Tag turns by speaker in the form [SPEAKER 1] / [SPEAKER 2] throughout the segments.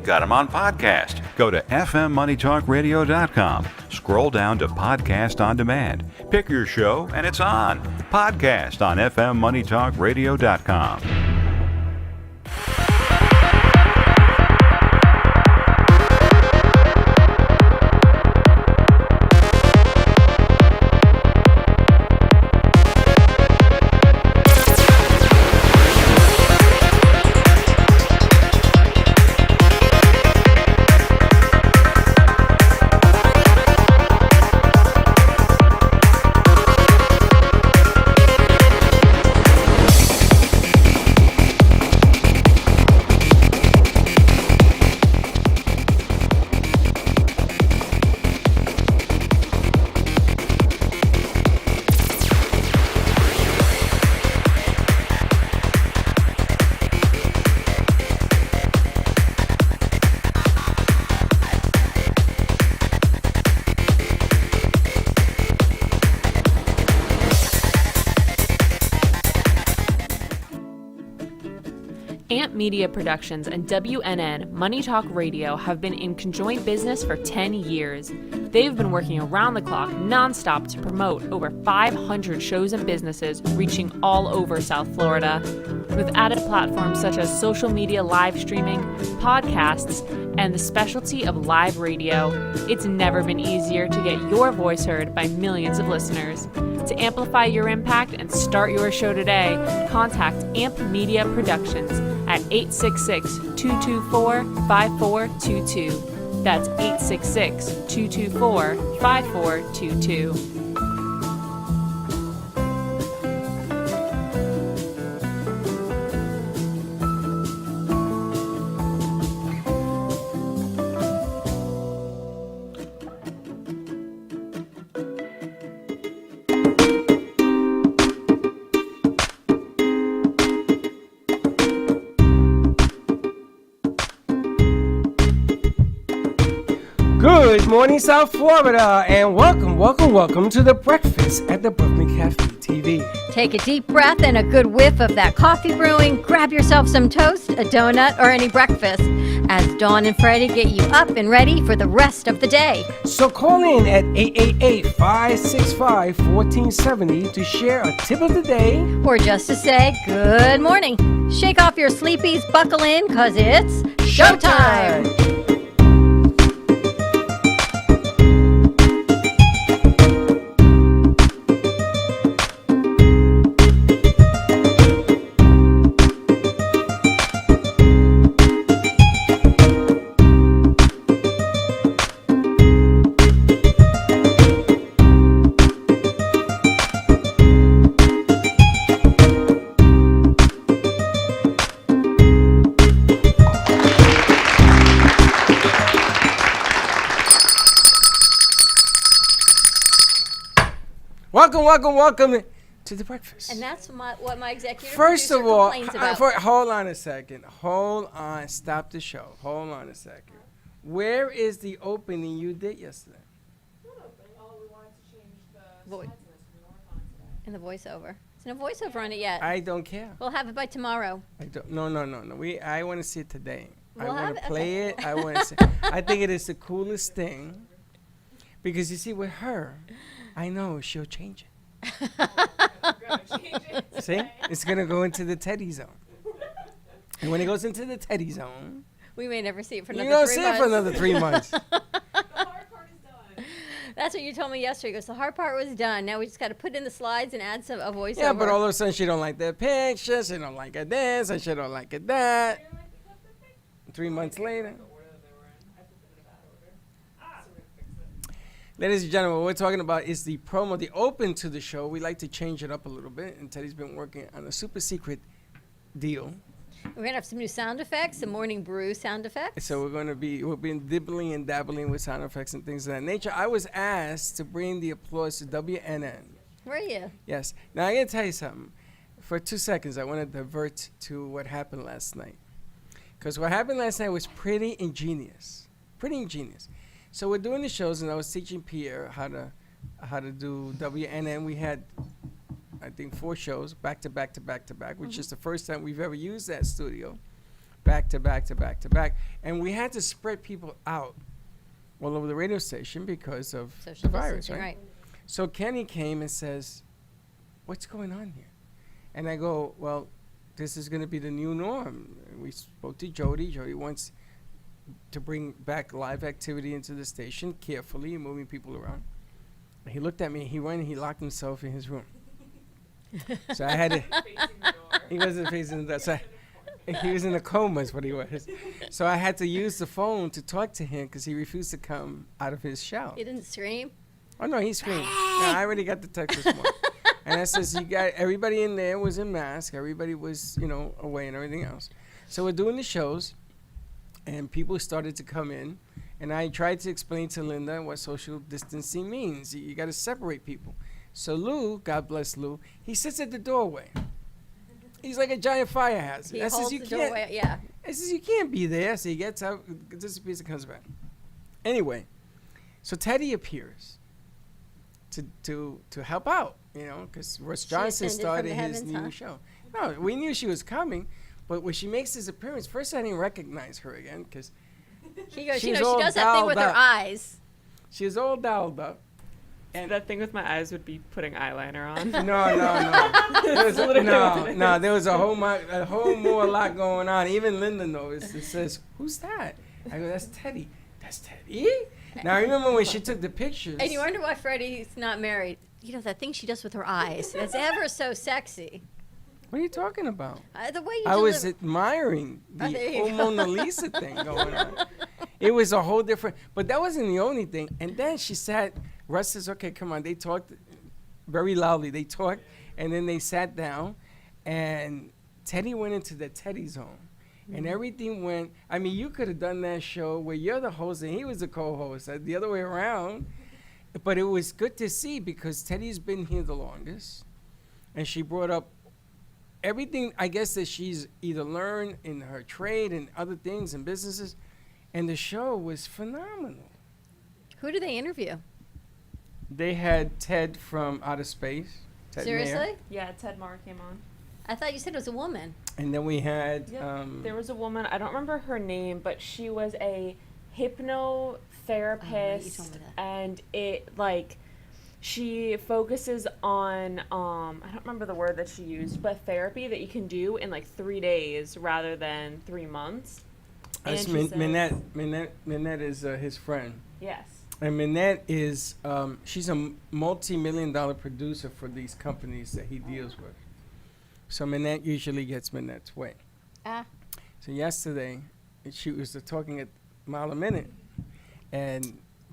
[SPEAKER 1] got them on podcast. Go to fmmoneytalkradio.com. Scroll down to Podcast on Demand. Pick your show and it's on. Podcast on fmmoneytalkradio.com.
[SPEAKER 2] Amp Media Productions and WNN Money Talk Radio have been in conjoint business for 10 years. They've been working around the clock, nonstop, to promote over 500 shows and businesses reaching all over South Florida. With added platforms such as social media live streaming, podcasts, and the specialty of live radio, it's never been easier to get your voice heard by millions of listeners. To amplify your impact and start your show today, contact Amp Media Productions at 866-224-5422. That's 866-224-5422.
[SPEAKER 3] Good morning, South Florida, and welcome to the breakfast at the Brooklyn Cafe TV.
[SPEAKER 4] Take a deep breath and a good whiff of that coffee brewing. Grab yourself some toast, a donut, or any breakfast as Dawn and Freddie get you up and ready for the rest of the day.
[SPEAKER 3] So call in at 888-565-1470 to share a tip of the day.
[SPEAKER 4] Or just to say good morning. Shake off your sleepies, buckle in, cause it's showtime!
[SPEAKER 3] Welcome to the breakfast.
[SPEAKER 4] And that's what my executive
[SPEAKER 3] First of all,
[SPEAKER 4] complains about.
[SPEAKER 3] hold on a second. Stop the show. Hold on a second. Where is the opening you did yesterday?
[SPEAKER 2] What opening? Oh, we wanted to change the
[SPEAKER 4] slides and the voiceover. There's no voiceover on it yet.
[SPEAKER 3] I don't care.
[SPEAKER 4] We'll have it by tomorrow.
[SPEAKER 3] No. I want to see it today.
[SPEAKER 4] We'll
[SPEAKER 3] I want to
[SPEAKER 4] have it.
[SPEAKER 3] play it. I want to see. I think it is the coolest thing because you see, with her, I know she'll change it. See, it's gonna go into the Teddy zone, and when it goes into the Teddy zone,
[SPEAKER 4] We may never see it for another 3 months.
[SPEAKER 3] you don't see it for another 3 months.
[SPEAKER 2] The hard part is done.
[SPEAKER 4] That's what you told me yesterday. He goes, the hard part was done. Now we just got to put in the slides and add a voiceover.
[SPEAKER 3] Yeah, but all of a sudden she don't like that picture, she don't like it this, and she don't like it that. 3 months later. Ladies and gentlemen, what we're talking about is the promo, the open to the show. We like to change it up a little bit, and Teddy's been working on a super secret deal.
[SPEAKER 4] We're going to have some new sound effects, some morning brew sound effects.
[SPEAKER 3] So we've been dibbling and dabbling with sound effects and things of that nature. I was asked to bring the applause to WNN.
[SPEAKER 4] Were you?
[SPEAKER 3] Yes. Now, I got to tell you something. For 2 seconds, I want to divert to what happened last night. Because what happened last night was pretty ingenious. So we're doing the shows, and I was teaching Pierre how to do WNN. We had, I think, 4 shows back to back, which is the first time we've ever used that studio. back to back to back to back. And we had to spread people out all over the radio station because of
[SPEAKER 4] Social
[SPEAKER 3] the virus,
[SPEAKER 4] distancing,
[SPEAKER 3] right? So Kenny came and says, what's going on here? And I go, well, this is going to be the new norm. We spoke to Jody. Jody wants to bring back live activity into the station carefully, moving people around. And he looked at me. He went and he locked himself in his room. So I had to. He wasn't facing the door. So he was in a coma, is what he was. So I had to use the phone to talk to him because he refused to come out of his shell.
[SPEAKER 4] He didn't scream.
[SPEAKER 3] Oh no, he screamed. No, I already got the text this morning. And I says, you got everybody in there was in mask. Everybody was, away and everything else. So we're doing the shows, and people started to come in, and I tried to explain to Linda what social distancing means. You got to separate people. So Lou, God bless Lou, he sits at the doorway. He's like a giant fire hazard.
[SPEAKER 4] He
[SPEAKER 3] I says,
[SPEAKER 4] holds
[SPEAKER 3] you
[SPEAKER 4] the
[SPEAKER 3] can't.
[SPEAKER 4] doorway. Yeah.
[SPEAKER 3] I says, you can't be there. So he gets out, disappears, and comes back. Anyway, so Teddy appears to help out, because Russ
[SPEAKER 4] She
[SPEAKER 3] Johnson
[SPEAKER 4] ascended from
[SPEAKER 3] started
[SPEAKER 4] the
[SPEAKER 3] his
[SPEAKER 4] heavens,
[SPEAKER 3] new
[SPEAKER 4] huh?
[SPEAKER 3] show. No, we knew she was coming, but when she makes his appearance, first I didn't recognize her again because
[SPEAKER 4] She goes,
[SPEAKER 3] She's
[SPEAKER 4] she
[SPEAKER 3] all
[SPEAKER 4] does that thing with her
[SPEAKER 3] dolled up.
[SPEAKER 4] eyes.
[SPEAKER 3] she was all dolled up. And
[SPEAKER 2] That thing with my eyes would be putting eyeliner on.
[SPEAKER 3] no. There was
[SPEAKER 2] Literally what it is.
[SPEAKER 3] there was a whole more lot going on. Even Linda noticed. It says, "Who's that?" I go, "That's Teddy." That's Teddy. Now I remember when she took the pictures.
[SPEAKER 4] And you wonder why Freddie's not married. That thing she does with her eyes. It's ever so sexy.
[SPEAKER 3] What are you talking about?
[SPEAKER 4] The way you
[SPEAKER 3] I was
[SPEAKER 4] deliver-
[SPEAKER 3] admiring
[SPEAKER 4] Oh, there
[SPEAKER 3] the
[SPEAKER 4] you
[SPEAKER 3] whole
[SPEAKER 4] go.
[SPEAKER 3] Mona Lisa thing going on. It was a whole different, but that wasn't the only thing. And then she sat, Russ says, okay, come on. They talked very loudly. They talked, and then they sat down, and Teddy went into the Teddy zone. And everything went, I mean, you could have done that show where you're the host and he was the co-host, the other way around. But it was good to see because Teddy's been here the longest, and she brought up everything, I guess, that she's either learned in her trade and other things and businesses, and the show was phenomenal.
[SPEAKER 4] Who do they interview?
[SPEAKER 3] They had Ted from Outer Space. Ted Mayer.
[SPEAKER 4] Seriously?
[SPEAKER 2] Yeah, Ted Marr came on.
[SPEAKER 4] I thought you said it was a woman.
[SPEAKER 3] And then we had,
[SPEAKER 2] There was a woman, I don't remember her name, but she was a hypnotherapist,
[SPEAKER 4] told me that.
[SPEAKER 2] and she focuses on, I don't remember the word that she used, but therapy that you can do in 3 days rather than 3 months. And she said-
[SPEAKER 3] Minette is his friend.
[SPEAKER 2] Yes.
[SPEAKER 3] And Minette is, she's a multi-million-dollar producer for these companies that he deals with. So Minette usually gets Minette's way.
[SPEAKER 4] Ah.
[SPEAKER 3] So yesterday, she was talking at mile a minute,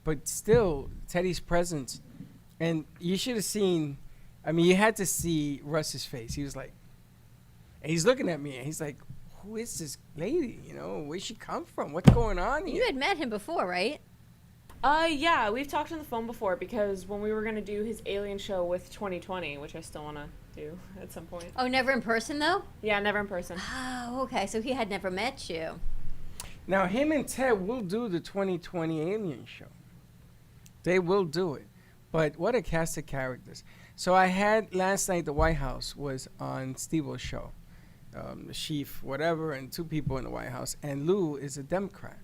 [SPEAKER 3] but still Teddy's presence, and you should have seen. I mean, you had to see Russ's face. He was like, and he's looking at me, and he's like, "Who is this lady? Where'd she come from? What's going on here?"
[SPEAKER 4] You had met him before, right?
[SPEAKER 2] Yeah, we've talked on the phone before because when we were going to do his Alien show with 2020, which I still want to do at some point.
[SPEAKER 4] Oh, never in person, though?
[SPEAKER 2] Yeah, never in person.
[SPEAKER 4] Oh, okay. So he had never met you.
[SPEAKER 3] Now, him and Ted will do the 2020 Alien show. They will do it. But what a cast of characters. So I had last night, the White House was on Steve-O's show. The chief, whatever, and 2 people in the White House. And Lou is a Democrat.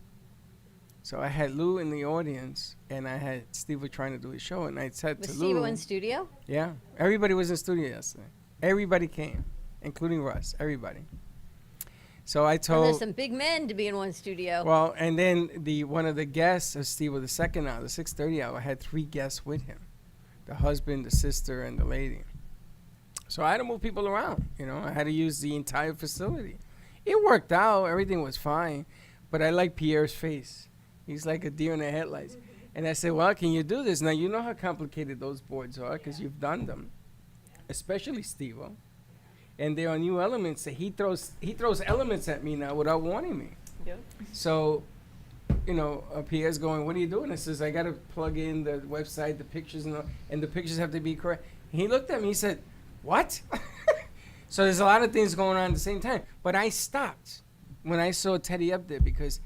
[SPEAKER 3] So I had Lou in the audience, and I had Steve trying to do his show. And I said
[SPEAKER 4] Was
[SPEAKER 3] to
[SPEAKER 4] Steve
[SPEAKER 3] Lou.
[SPEAKER 4] in studio?
[SPEAKER 3] Yeah. Everybody was in studio yesterday. Everybody came, including Russ. Everybody. So I
[SPEAKER 4] And
[SPEAKER 3] told.
[SPEAKER 4] there's some big men to be in one studio.
[SPEAKER 3] Well, and then one of the guests of Steve, the second hour, the 6:30 hour, had 3 guests with him, the husband, the sister, and the lady. So I had to move people around. I had to use the entire facility. It worked out. Everything was fine, but I like Pierre's face. He's like a deer in the headlights. And I said, "Well, can you do this?" Now you know how complicated those boards are because you've done them, especially Steve-O. And there are new elements that he throws elements at me now without warning me.
[SPEAKER 2] Yep.
[SPEAKER 3] So, Pierre's going, "What are you doing?" I says, "I got to plug in the website, the pictures, and the pictures have to be correct." And he looked at me, he said, "What?" So there's a lot of things going on at the same time. But I stopped when I saw Teddy up there because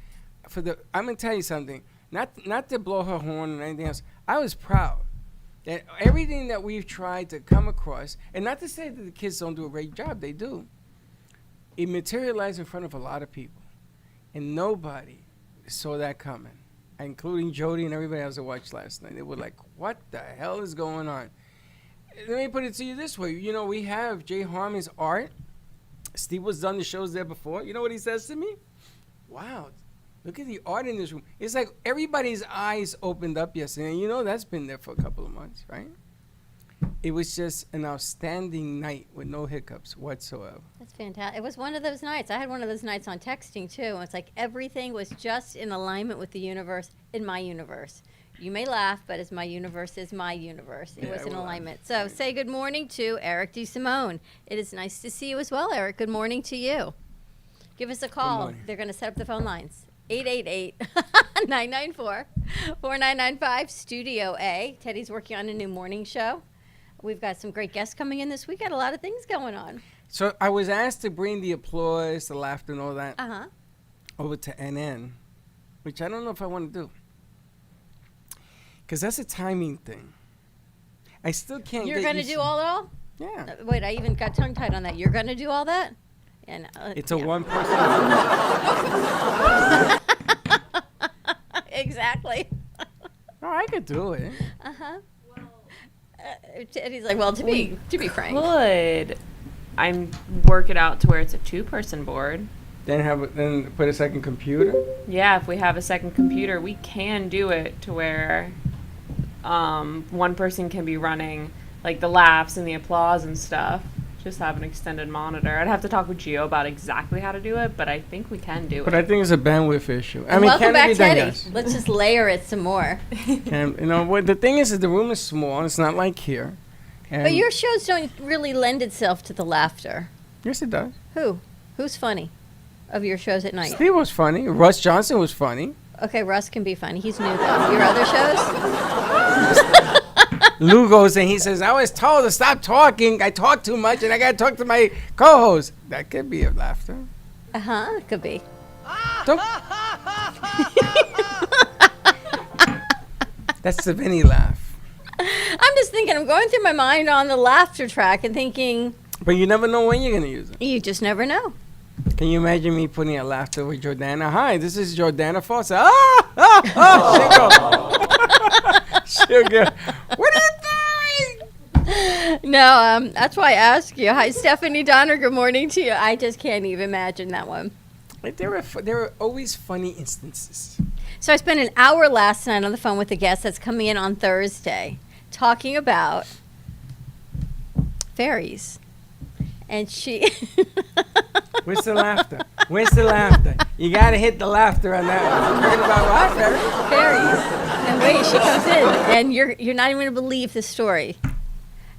[SPEAKER 3] I'm going to tell you something, not to blow her horn or anything else. I was proud that everything that we've tried to come across, and not to say that the kids don't do a great job, they do. It materialized in front of a lot of people. And nobody saw that coming, including Jody and everybody else that watched last night. They were like, what the hell is going on? Let me put it to you this way. You know, we have Jay Harmon's art. Steve was done the shows there before. You know what he says to me? Wow, look at the art in this room. It's like everybody's eyes opened up yesterday. And you know that's been there for a couple of months, right? It was just an outstanding night with no hiccups whatsoever.
[SPEAKER 4] That's fantastic. It was one of those nights. I had one of those nights on texting too. And it's like everything was just in alignment with the universe, in my universe. You may laugh, but as my universe is my universe. It
[SPEAKER 3] Yeah,
[SPEAKER 4] was in
[SPEAKER 3] well,
[SPEAKER 4] alignment. So say good morning to Eric DeSimone. It is nice to see you as well, Eric. Good morning to you. Give us a call.
[SPEAKER 3] morning.
[SPEAKER 4] They're going to set up the phone lines. 888-994-4995, Studio A. Teddy's working on a new morning show. We've got some great guests coming in this week. Got a lot of things going on.
[SPEAKER 3] So I was asked to bring the applause, the laughter, and all that
[SPEAKER 4] Uh-huh.
[SPEAKER 3] over to NN, which I don't know if I want to do. Because that's a timing thing. I still can't
[SPEAKER 4] You're
[SPEAKER 3] get
[SPEAKER 4] going to
[SPEAKER 3] used
[SPEAKER 4] do all it all?
[SPEAKER 3] Yeah.
[SPEAKER 4] Wait, I even got tongue-tied on that. You're going to do all that? And
[SPEAKER 3] It's a
[SPEAKER 4] yeah.
[SPEAKER 3] one-person.
[SPEAKER 4] Exactly.
[SPEAKER 3] Oh, I could do it.
[SPEAKER 4] Uh-huh. Teddy's like, well, to be frank.
[SPEAKER 2] Could I'm work it out to where it's a 2-person board.
[SPEAKER 3] Then put a second computer.
[SPEAKER 2] Yeah, if we have a second computer, we can do it to where one person can be running like the laughs and the applause and stuff. Just have an extended monitor. I'd have to talk with Gio about exactly how to do it, but I think we can do
[SPEAKER 3] But
[SPEAKER 2] it.
[SPEAKER 3] I think it's a bandwidth issue.
[SPEAKER 4] And welcome
[SPEAKER 3] can it
[SPEAKER 4] back,
[SPEAKER 3] be done?
[SPEAKER 4] Teddy.
[SPEAKER 3] Yes.
[SPEAKER 4] Let's just layer it some more.
[SPEAKER 3] And you know what? The thing is that the room is small. It's not like here. And
[SPEAKER 4] But your shows don't really lend itself to the laughter.
[SPEAKER 3] yes, it does.
[SPEAKER 4] Who's funny of your shows at night?
[SPEAKER 3] Steve was funny. Russ Johnson was funny.
[SPEAKER 4] Okay, Russ can be funny. He's new, though. Your other shows?
[SPEAKER 3] Lou goes and he says, I was told to stop talking. I talk too much and I got to talk to my co-host. That could be a laughter.
[SPEAKER 4] Uh-huh, could be.
[SPEAKER 3] Don't. That's the Vinny laugh.
[SPEAKER 4] I'm just thinking, I'm going through my mind on the laughter track and thinking,
[SPEAKER 3] But you never know when you're going to use it.
[SPEAKER 4] you just never know.
[SPEAKER 3] Can you imagine me putting a laughter with Jordana? Hi, this is Jordana Fawcett. She'll go, what are you doing?
[SPEAKER 4] No, that's why I ask you. Hi, Stephanie Donner. Good morning to you. I just can't even imagine that one.
[SPEAKER 3] Like, there are always funny instances.
[SPEAKER 4] So I spent an hour last night on the phone with a guest that's coming in on Thursday talking about fairies. And she...
[SPEAKER 3] Where's the laughter? Where's the laughter? You got to hit the laughter on that one. Heard about what, Barry?
[SPEAKER 4] fairies. And wait, she comes in, and you're not even going to believe the story.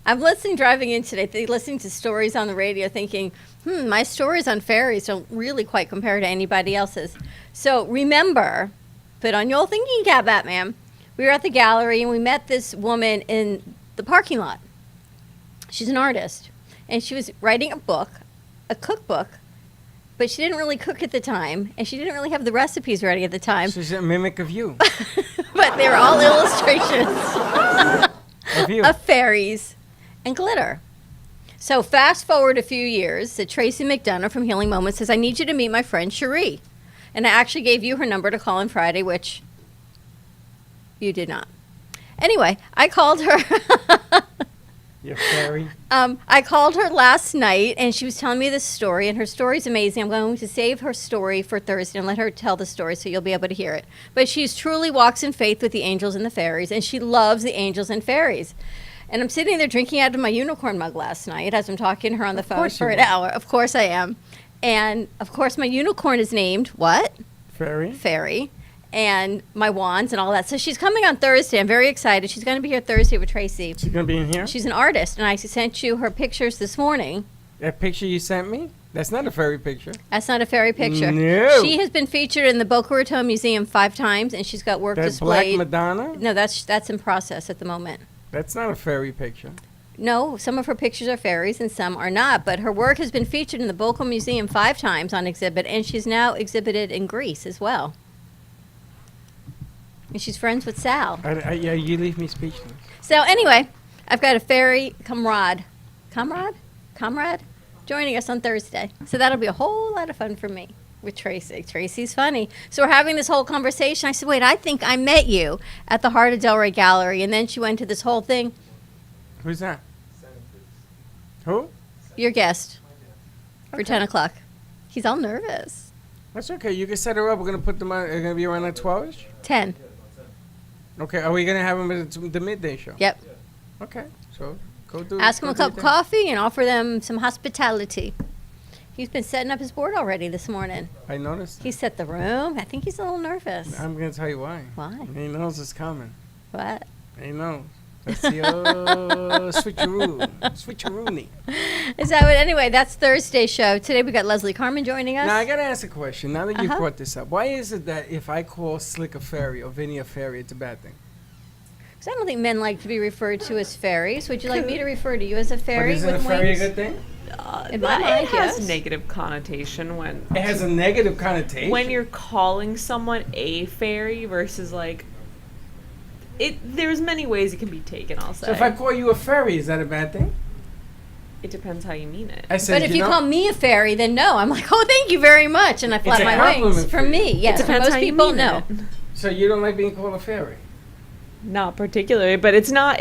[SPEAKER 4] I'm driving in today, listening to stories on the radio, thinking, my stories on fairies don't really quite compare to anybody else's. So remember, put on your thinking cap, Batman. We were at the gallery, and we met this woman in the parking lot. She's an artist, and she was writing a book, a cookbook, but she didn't really cook at the time, and she didn't really have the recipes ready at the time.
[SPEAKER 3] She's a mimic of you.
[SPEAKER 4] But they were all illustrations
[SPEAKER 3] Of you.
[SPEAKER 4] of fairies and glitter. So fast forward a few years, Tracy McDonough from Healing Moments says, I need you to meet my friend Cherie. And I actually gave you her number to call on Friday, which you did not. Anyway, I called her.
[SPEAKER 3] You fairy.
[SPEAKER 4] I called her last night, and she was telling me this story, and her story's amazing. I'm going to save her story for Thursday and let her tell the story so you'll be able to hear it. But she truly walks in faith with the angels and the fairies, and she loves the angels and fairies. And I'm sitting there drinking out of my unicorn mug last night as I'm talking to her on the phone
[SPEAKER 3] course
[SPEAKER 4] for
[SPEAKER 3] you
[SPEAKER 4] an
[SPEAKER 3] were.
[SPEAKER 4] hour. Of course I am. And, of course, my unicorn is named what?
[SPEAKER 3] Fairy.
[SPEAKER 4] Fairy. And my wands and all that. So she's coming on Thursday. I'm very excited. She's going to be here Thursday with Tracy.
[SPEAKER 3] She's going to be in here?
[SPEAKER 4] She's an artist, and I sent you her pictures this morning.
[SPEAKER 3] That picture you sent me? That's not a fairy picture.
[SPEAKER 4] That's not a fairy picture.
[SPEAKER 3] No.
[SPEAKER 4] She has been featured in the Boca Raton Museum 5 times, and she's got work
[SPEAKER 3] That
[SPEAKER 4] displayed.
[SPEAKER 3] Black Madonna?
[SPEAKER 4] No, that's in process at the moment.
[SPEAKER 3] That's not a fairy picture.
[SPEAKER 4] No, some of her pictures are fairies and some are not, but her work has been featured in the Boca Museum 5 times on exhibit, and she's now exhibited in Greece as well. And she's friends with Sal.
[SPEAKER 3] Yeah, you leave me speechless.
[SPEAKER 4] So anyway, I've got a fairy comrade joining us on Thursday. So that'll be a whole lot of fun for me. with Tracy. Tracy's funny. So we're having this whole conversation. I said, wait, I think I met you at the Heart of Delray Gallery. And then she went to this whole thing.
[SPEAKER 3] Who's that? Who?
[SPEAKER 4] Your guest for 10 o'clock. He's all nervous.
[SPEAKER 3] That's okay. You can set her up. We're going to put them on. They're going to be around like 12-ish?
[SPEAKER 4] 10.
[SPEAKER 3] Okay. Are we going to have them at the midday show?
[SPEAKER 4] Yep.
[SPEAKER 3] Okay. So go do
[SPEAKER 4] Ask him
[SPEAKER 3] go
[SPEAKER 4] a
[SPEAKER 3] do
[SPEAKER 4] cup of
[SPEAKER 3] your thing.
[SPEAKER 4] coffee and offer them some hospitality. He's been setting up his board already this morning.
[SPEAKER 3] I noticed.
[SPEAKER 4] He set the room. I think he's a little nervous.
[SPEAKER 3] I'm going to tell you why.
[SPEAKER 4] Why?
[SPEAKER 3] He knows it's coming.
[SPEAKER 4] What?
[SPEAKER 3] He knows. That's the old switcheroo. Switcheroony.
[SPEAKER 4] Is that what? Anyway, that's Thursday's show. Today we got Leslie Carmen joining us.
[SPEAKER 3] Now, I got to ask a question. Now that you
[SPEAKER 4] Uh-huh.
[SPEAKER 3] brought this up, why is it that if I call Slick a fairy or Vinny a fairy, it's a bad thing?
[SPEAKER 4] 'Cause I don't think men like to be referred to as fairies. Would you like me to refer to you as a
[SPEAKER 3] But
[SPEAKER 4] fairy
[SPEAKER 3] isn't a
[SPEAKER 4] with
[SPEAKER 3] fairy
[SPEAKER 4] wings?
[SPEAKER 3] a good thing?
[SPEAKER 4] In my mind,
[SPEAKER 2] it has
[SPEAKER 4] yes.
[SPEAKER 2] negative connotation when
[SPEAKER 3] It has a negative connotation.
[SPEAKER 2] when you're calling someone a fairy versus like it. There's many ways it can be taken. I'll say.
[SPEAKER 3] So if I call you a fairy, is that a bad thing?
[SPEAKER 2] It depends how you mean it.
[SPEAKER 3] I said,
[SPEAKER 4] But if you
[SPEAKER 3] know,
[SPEAKER 4] call me a fairy, then no. I'm like, oh, thank you very much, and I flap
[SPEAKER 3] a
[SPEAKER 4] my wings.
[SPEAKER 3] compliment
[SPEAKER 4] For
[SPEAKER 3] for you.
[SPEAKER 4] me, yes.
[SPEAKER 2] it
[SPEAKER 4] For
[SPEAKER 2] depends
[SPEAKER 4] most
[SPEAKER 2] how you
[SPEAKER 4] people,
[SPEAKER 2] mean
[SPEAKER 4] no.
[SPEAKER 2] it.
[SPEAKER 3] So you don't like being called a fairy?
[SPEAKER 2] Not particularly, but it's not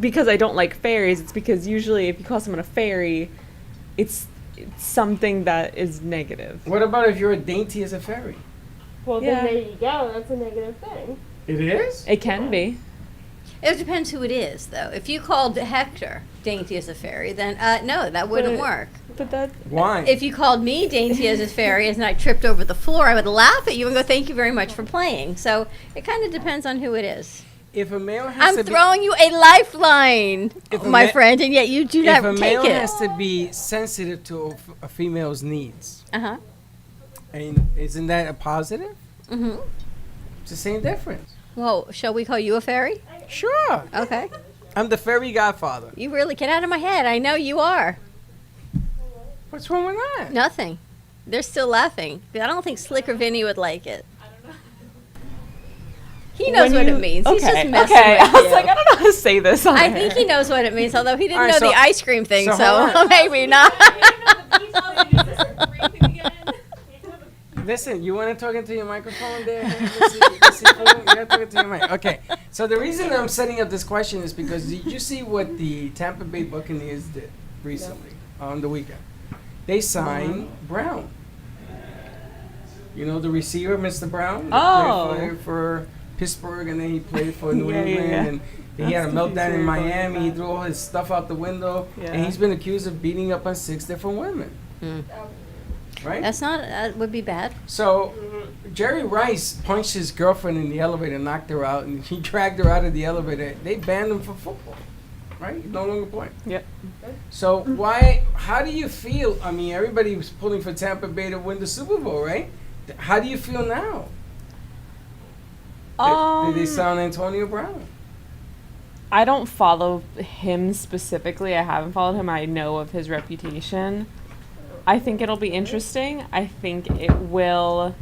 [SPEAKER 2] because I don't like fairies. It's because usually if you call someone a fairy, it's something that is negative.
[SPEAKER 3] What about if you're as dainty as a fairy?
[SPEAKER 5] Well,
[SPEAKER 2] Yeah.
[SPEAKER 5] then there you go. That's a negative thing.
[SPEAKER 3] It is?
[SPEAKER 2] It can be.
[SPEAKER 4] It depends who it is, though. If you called Hector dainty as a fairy, then no, that wouldn't
[SPEAKER 2] But-
[SPEAKER 4] work.
[SPEAKER 2] But that
[SPEAKER 3] Why?
[SPEAKER 4] If you called me dainty as a fairy and I tripped over the floor, I would laugh at you and go, thank you very much for playing. So it kind of depends on who it is.
[SPEAKER 3] If a male has
[SPEAKER 4] I'm
[SPEAKER 3] to
[SPEAKER 4] throwing you a lifeline,
[SPEAKER 3] If a
[SPEAKER 4] my
[SPEAKER 3] ma-
[SPEAKER 4] friend, and yet you do
[SPEAKER 3] be, if
[SPEAKER 4] not
[SPEAKER 3] a
[SPEAKER 4] take
[SPEAKER 3] male
[SPEAKER 4] it.
[SPEAKER 3] has to be sensitive to a female's needs,
[SPEAKER 4] Uh-huh.
[SPEAKER 3] and isn't that a positive?
[SPEAKER 4] Mm-hmm.
[SPEAKER 3] It's the same difference.
[SPEAKER 4] Well, shall we call you a fairy?
[SPEAKER 3] Sure.
[SPEAKER 4] Okay.
[SPEAKER 3] I'm the fairy godfather.
[SPEAKER 4] You really get out of my head. I know you are.
[SPEAKER 3] What's wrong with that?
[SPEAKER 4] Nothing. They're still laughing. I don't think Slick or Vinny would like it. He knows what it means. He's just messing
[SPEAKER 2] okay.
[SPEAKER 4] with
[SPEAKER 2] I was
[SPEAKER 4] you.
[SPEAKER 2] like, I don't know how to say this. On
[SPEAKER 4] I
[SPEAKER 2] air.
[SPEAKER 4] think he knows what it means, although he didn't
[SPEAKER 3] All right,
[SPEAKER 4] know
[SPEAKER 3] so-
[SPEAKER 4] the ice cream thing,
[SPEAKER 3] so
[SPEAKER 4] so,
[SPEAKER 3] hold on.
[SPEAKER 4] maybe not.
[SPEAKER 3] Listen, you want to talk into your microphone there? Let's see, cool? You got to talk into your mic. Okay. So the reason I'm setting up this question is because did you see what the Tampa Bay Buccaneers did recently on the weekend? They signed Brown. You know the receiver, Mr. Brown?
[SPEAKER 2] Oh.
[SPEAKER 3] He played for Pittsburgh, and then he played for New
[SPEAKER 2] Yeah,
[SPEAKER 3] England.
[SPEAKER 2] yeah.
[SPEAKER 3] And he had a meltdown in Miami. He threw all his stuff out the window.
[SPEAKER 2] Yeah.
[SPEAKER 3] And he's been accused of beating up on 6 different women. Right?
[SPEAKER 4] That's not, would be bad.
[SPEAKER 3] So, Jerry Rice punched his girlfriend in the elevator, knocked her out, and he dragged her out of the elevator. They banned him from football, right? He's no longer playing.
[SPEAKER 2] Yep.
[SPEAKER 3] So, how do you feel? I mean, everybody was pulling for Tampa Bay to win the Super Bowl, right? How do you feel now? Did they sound Antonio Brown?
[SPEAKER 2] I don't follow him specifically. I haven't followed him. I know of his reputation. I think it'll be interesting. I think it will.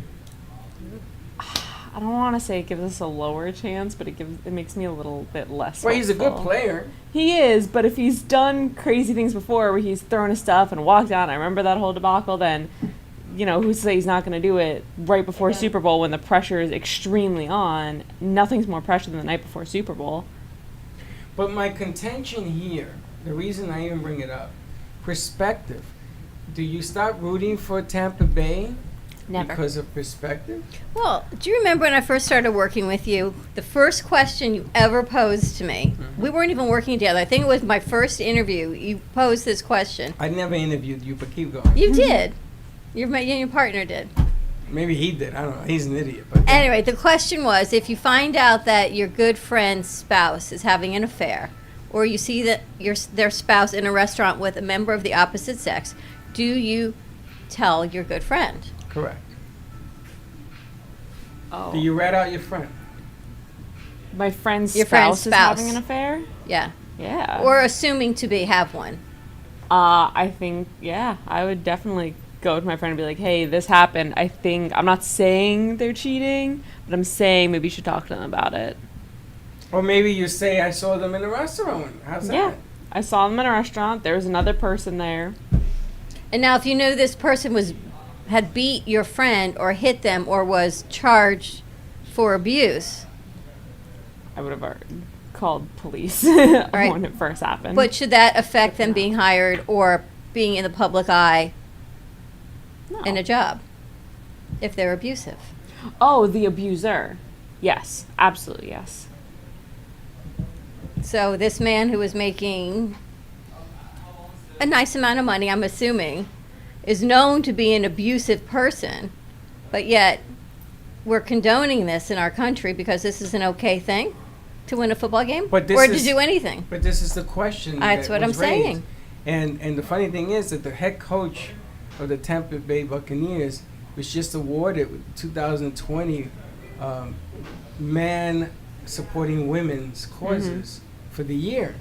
[SPEAKER 2] I don't want to say it gives us a lower chance, but it makes me a little bit less.
[SPEAKER 3] Well, he's a good
[SPEAKER 2] hopeful.
[SPEAKER 3] player.
[SPEAKER 2] He is, but if he's done crazy things before, where he's thrown his stuff and walked out, I remember that whole debacle. Then, who's to say he's not going to do it right before Super Bowl when the pressure is extremely on? Nothing's more pressure than the night before Super Bowl.
[SPEAKER 3] But my contention here, the reason I even bring it up, perspective. Do you start rooting for Tampa Bay
[SPEAKER 4] Never.
[SPEAKER 3] because of perspective?
[SPEAKER 4] Well, do you remember when I first started working with you, the first question you ever posed to me? We weren't even working together. I think it was my first interview. You posed this question.
[SPEAKER 3] I never interviewed you, but keep going.
[SPEAKER 4] You did. Your partner did.
[SPEAKER 3] Maybe he did. I don't know. He's an idiot. But
[SPEAKER 4] Anyway, the question was, if you find out that your good friend's spouse is having an affair, or you see that their spouse in a restaurant with a member of the opposite sex, do you tell your good friend?
[SPEAKER 3] correct.
[SPEAKER 2] Oh.
[SPEAKER 3] Do you rat out your friend?
[SPEAKER 2] My friend's
[SPEAKER 4] Your friend's
[SPEAKER 2] spouse is
[SPEAKER 4] spouse.
[SPEAKER 2] having an affair?
[SPEAKER 4] Yeah.
[SPEAKER 2] Yeah.
[SPEAKER 4] Or assuming to have one.
[SPEAKER 2] I think, I would definitely go to my friend and be like, hey, this happened. I'm not saying they're cheating, but I'm saying maybe you should talk to them about it.
[SPEAKER 3] Or maybe you say, I saw them in a restaurant. How's
[SPEAKER 2] Yeah.
[SPEAKER 3] that?
[SPEAKER 2] I saw them in a restaurant. There was another person there.
[SPEAKER 4] And now if you know this person was had beat your friend or hit them or was charged for abuse,
[SPEAKER 2] I would have called police
[SPEAKER 4] Right.
[SPEAKER 2] when it first happened.
[SPEAKER 4] but should that affect them being hired or being in the public eye
[SPEAKER 2] no.
[SPEAKER 4] in a job if they're abusive?
[SPEAKER 2] Oh, the abuser. Yes, absolutely yes.
[SPEAKER 4] So this man who was making a nice amount of money, I'm assuming, is known to be an abusive person, but yet we're condoning this in our country because this is an okay thing to win a football game
[SPEAKER 3] But this
[SPEAKER 4] or to
[SPEAKER 3] is-
[SPEAKER 4] do anything.
[SPEAKER 3] But this is the question.
[SPEAKER 4] That's
[SPEAKER 3] that
[SPEAKER 4] what I'm
[SPEAKER 3] was raised.
[SPEAKER 4] saying.
[SPEAKER 3] And the funny thing is that the head coach of the Tampa Bay Buccaneers was just awarded with 2020 man supporting women's causes for the year.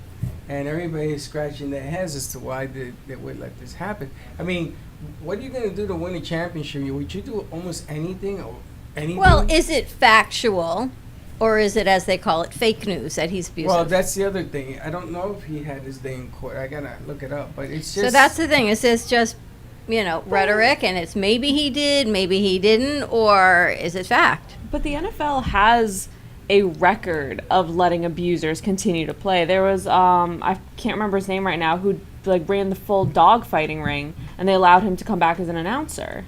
[SPEAKER 3] And everybody's scratching their heads as to why they would let this happen. I mean, what are you going to do to win a championship? Would you do almost anything or anything?
[SPEAKER 4] Well, is it factual or is it, as they call it, fake news that he's abusive?
[SPEAKER 3] Well, that's the other thing. I don't know if he had his day in court. I gotta look it up, but it's just.
[SPEAKER 4] So that's the thing. Is this just, rhetoric and it's maybe he did, maybe he didn't, or is it fact?
[SPEAKER 2] But the NFL has a record of letting abusers continue to play. There was I can't remember his name right now, who ran the full dog fighting ring, and they allowed him to come back as an announcer.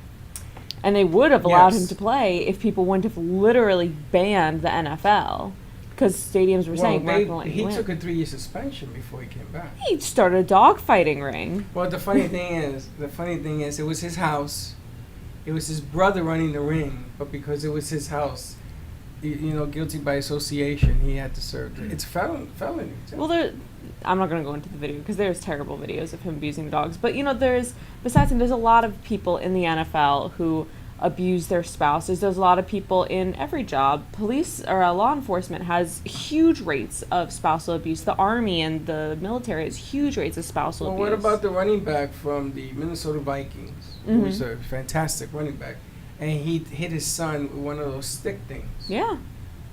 [SPEAKER 2] And they would have allowed him
[SPEAKER 3] Yes.
[SPEAKER 2] to play if people wouldn't have literally banned the NFL, because stadiums were saying we're not going to let
[SPEAKER 3] he
[SPEAKER 2] you win.
[SPEAKER 3] took a 3-year suspension before he came back.
[SPEAKER 2] He started a dog fighting ring.
[SPEAKER 3] Well, the funny thing is, it was his house. It was his brother running the ring, but because it was his house, guilty by association, he had to serve. It's felony. Too.
[SPEAKER 2] Well, I'm not going to go into the video because there's terrible videos of him abusing dogs. But, besides him, there's a lot of people in the NFL who abuse their spouses. There's a lot of people in every job. Police or law enforcement has huge rates of spousal abuse. The Army and the military has huge rates of spousal
[SPEAKER 3] Well,
[SPEAKER 2] abuse.
[SPEAKER 3] what about the running back from the Minnesota Vikings? Who was a fantastic running back, and he hit his son with one of those stick things.
[SPEAKER 2] Yeah.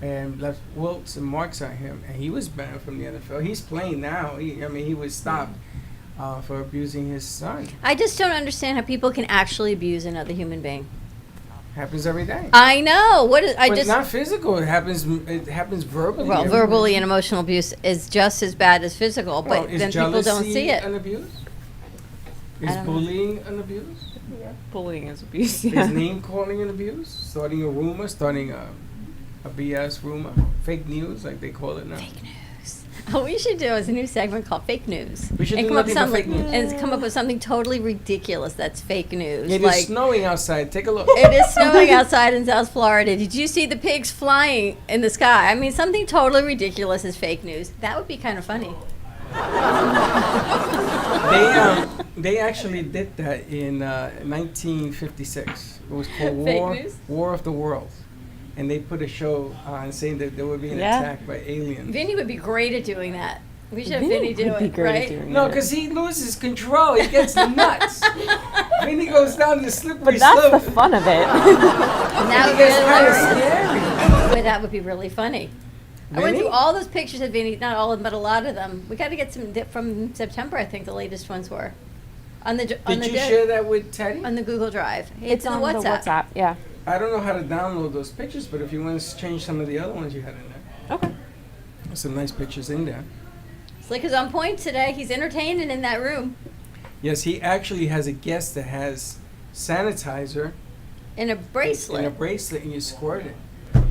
[SPEAKER 3] And left welts and marks on him, and he was banned from the NFL. He's playing now. He was stopped for abusing his son.
[SPEAKER 4] I just don't understand how people can actually abuse another human being.
[SPEAKER 3] Happens every day.
[SPEAKER 4] I know.
[SPEAKER 3] But not physical. It happens verbally.
[SPEAKER 4] Well,
[SPEAKER 3] every
[SPEAKER 4] verbally
[SPEAKER 3] day.
[SPEAKER 4] and emotional abuse is just as bad as physical,
[SPEAKER 3] Well,
[SPEAKER 4] but
[SPEAKER 3] is
[SPEAKER 4] then people don't
[SPEAKER 3] jealousy
[SPEAKER 4] see it.
[SPEAKER 3] An abuse?
[SPEAKER 4] I
[SPEAKER 3] Is
[SPEAKER 4] don't know.
[SPEAKER 3] bullying an abuse?
[SPEAKER 2] Bullying is abuse. Yeah.
[SPEAKER 3] Is name calling an abuse? Starting a rumor, starting a BS rumor, fake news, like they call it now.
[SPEAKER 4] Fake news. What we should do is a new segment called Fake News.
[SPEAKER 3] We should
[SPEAKER 4] and
[SPEAKER 3] do
[SPEAKER 4] come up with
[SPEAKER 3] nothing but
[SPEAKER 4] something
[SPEAKER 3] fake news.
[SPEAKER 4] and come up with something totally ridiculous that's fake news.
[SPEAKER 3] It is snowing outside. Take a look.
[SPEAKER 4] It is snowing outside in South Florida. Did you see the pigs flying in the sky? I mean, something totally ridiculous is fake news. That would be kind of funny.
[SPEAKER 3] They actually did that in 1956. It was called
[SPEAKER 4] Fake
[SPEAKER 3] War
[SPEAKER 4] news?
[SPEAKER 3] War of the Worlds, and they put a show on saying that there would be an
[SPEAKER 2] Yeah.
[SPEAKER 3] attack by aliens.
[SPEAKER 4] Vinny would be great at doing that. We should have
[SPEAKER 2] Vinny
[SPEAKER 4] Vinny do
[SPEAKER 2] would be
[SPEAKER 4] it,
[SPEAKER 2] great at
[SPEAKER 4] right?
[SPEAKER 2] doing
[SPEAKER 3] No,
[SPEAKER 2] it.
[SPEAKER 3] because he loses control. He gets nuts. Then he goes down the slippery
[SPEAKER 2] But that's
[SPEAKER 3] slope.
[SPEAKER 2] the fun of it.
[SPEAKER 4] And that would be
[SPEAKER 3] It's kind of
[SPEAKER 4] hilarious.
[SPEAKER 3] scary.
[SPEAKER 4] But that would be really funny. I went
[SPEAKER 3] Vinny?
[SPEAKER 4] through all those pictures of Vinny, not all of them, but a lot of them. We got to get some from September, I think the latest ones were. On the
[SPEAKER 3] Did you share that with Teddy?
[SPEAKER 4] on the Google Drive.
[SPEAKER 2] It's on
[SPEAKER 4] the
[SPEAKER 2] the WhatsApp. Yeah.
[SPEAKER 3] I don't know how to download those pictures, but if you want to change some of the other ones you had in there,
[SPEAKER 2] Okay.
[SPEAKER 3] there's some nice pictures in there.
[SPEAKER 4] Slick is on point today. He's entertaining in that room.
[SPEAKER 3] Yes, he actually has a guest that has sanitizer
[SPEAKER 4] In a bracelet,
[SPEAKER 3] in a bracelet, and you squirt it.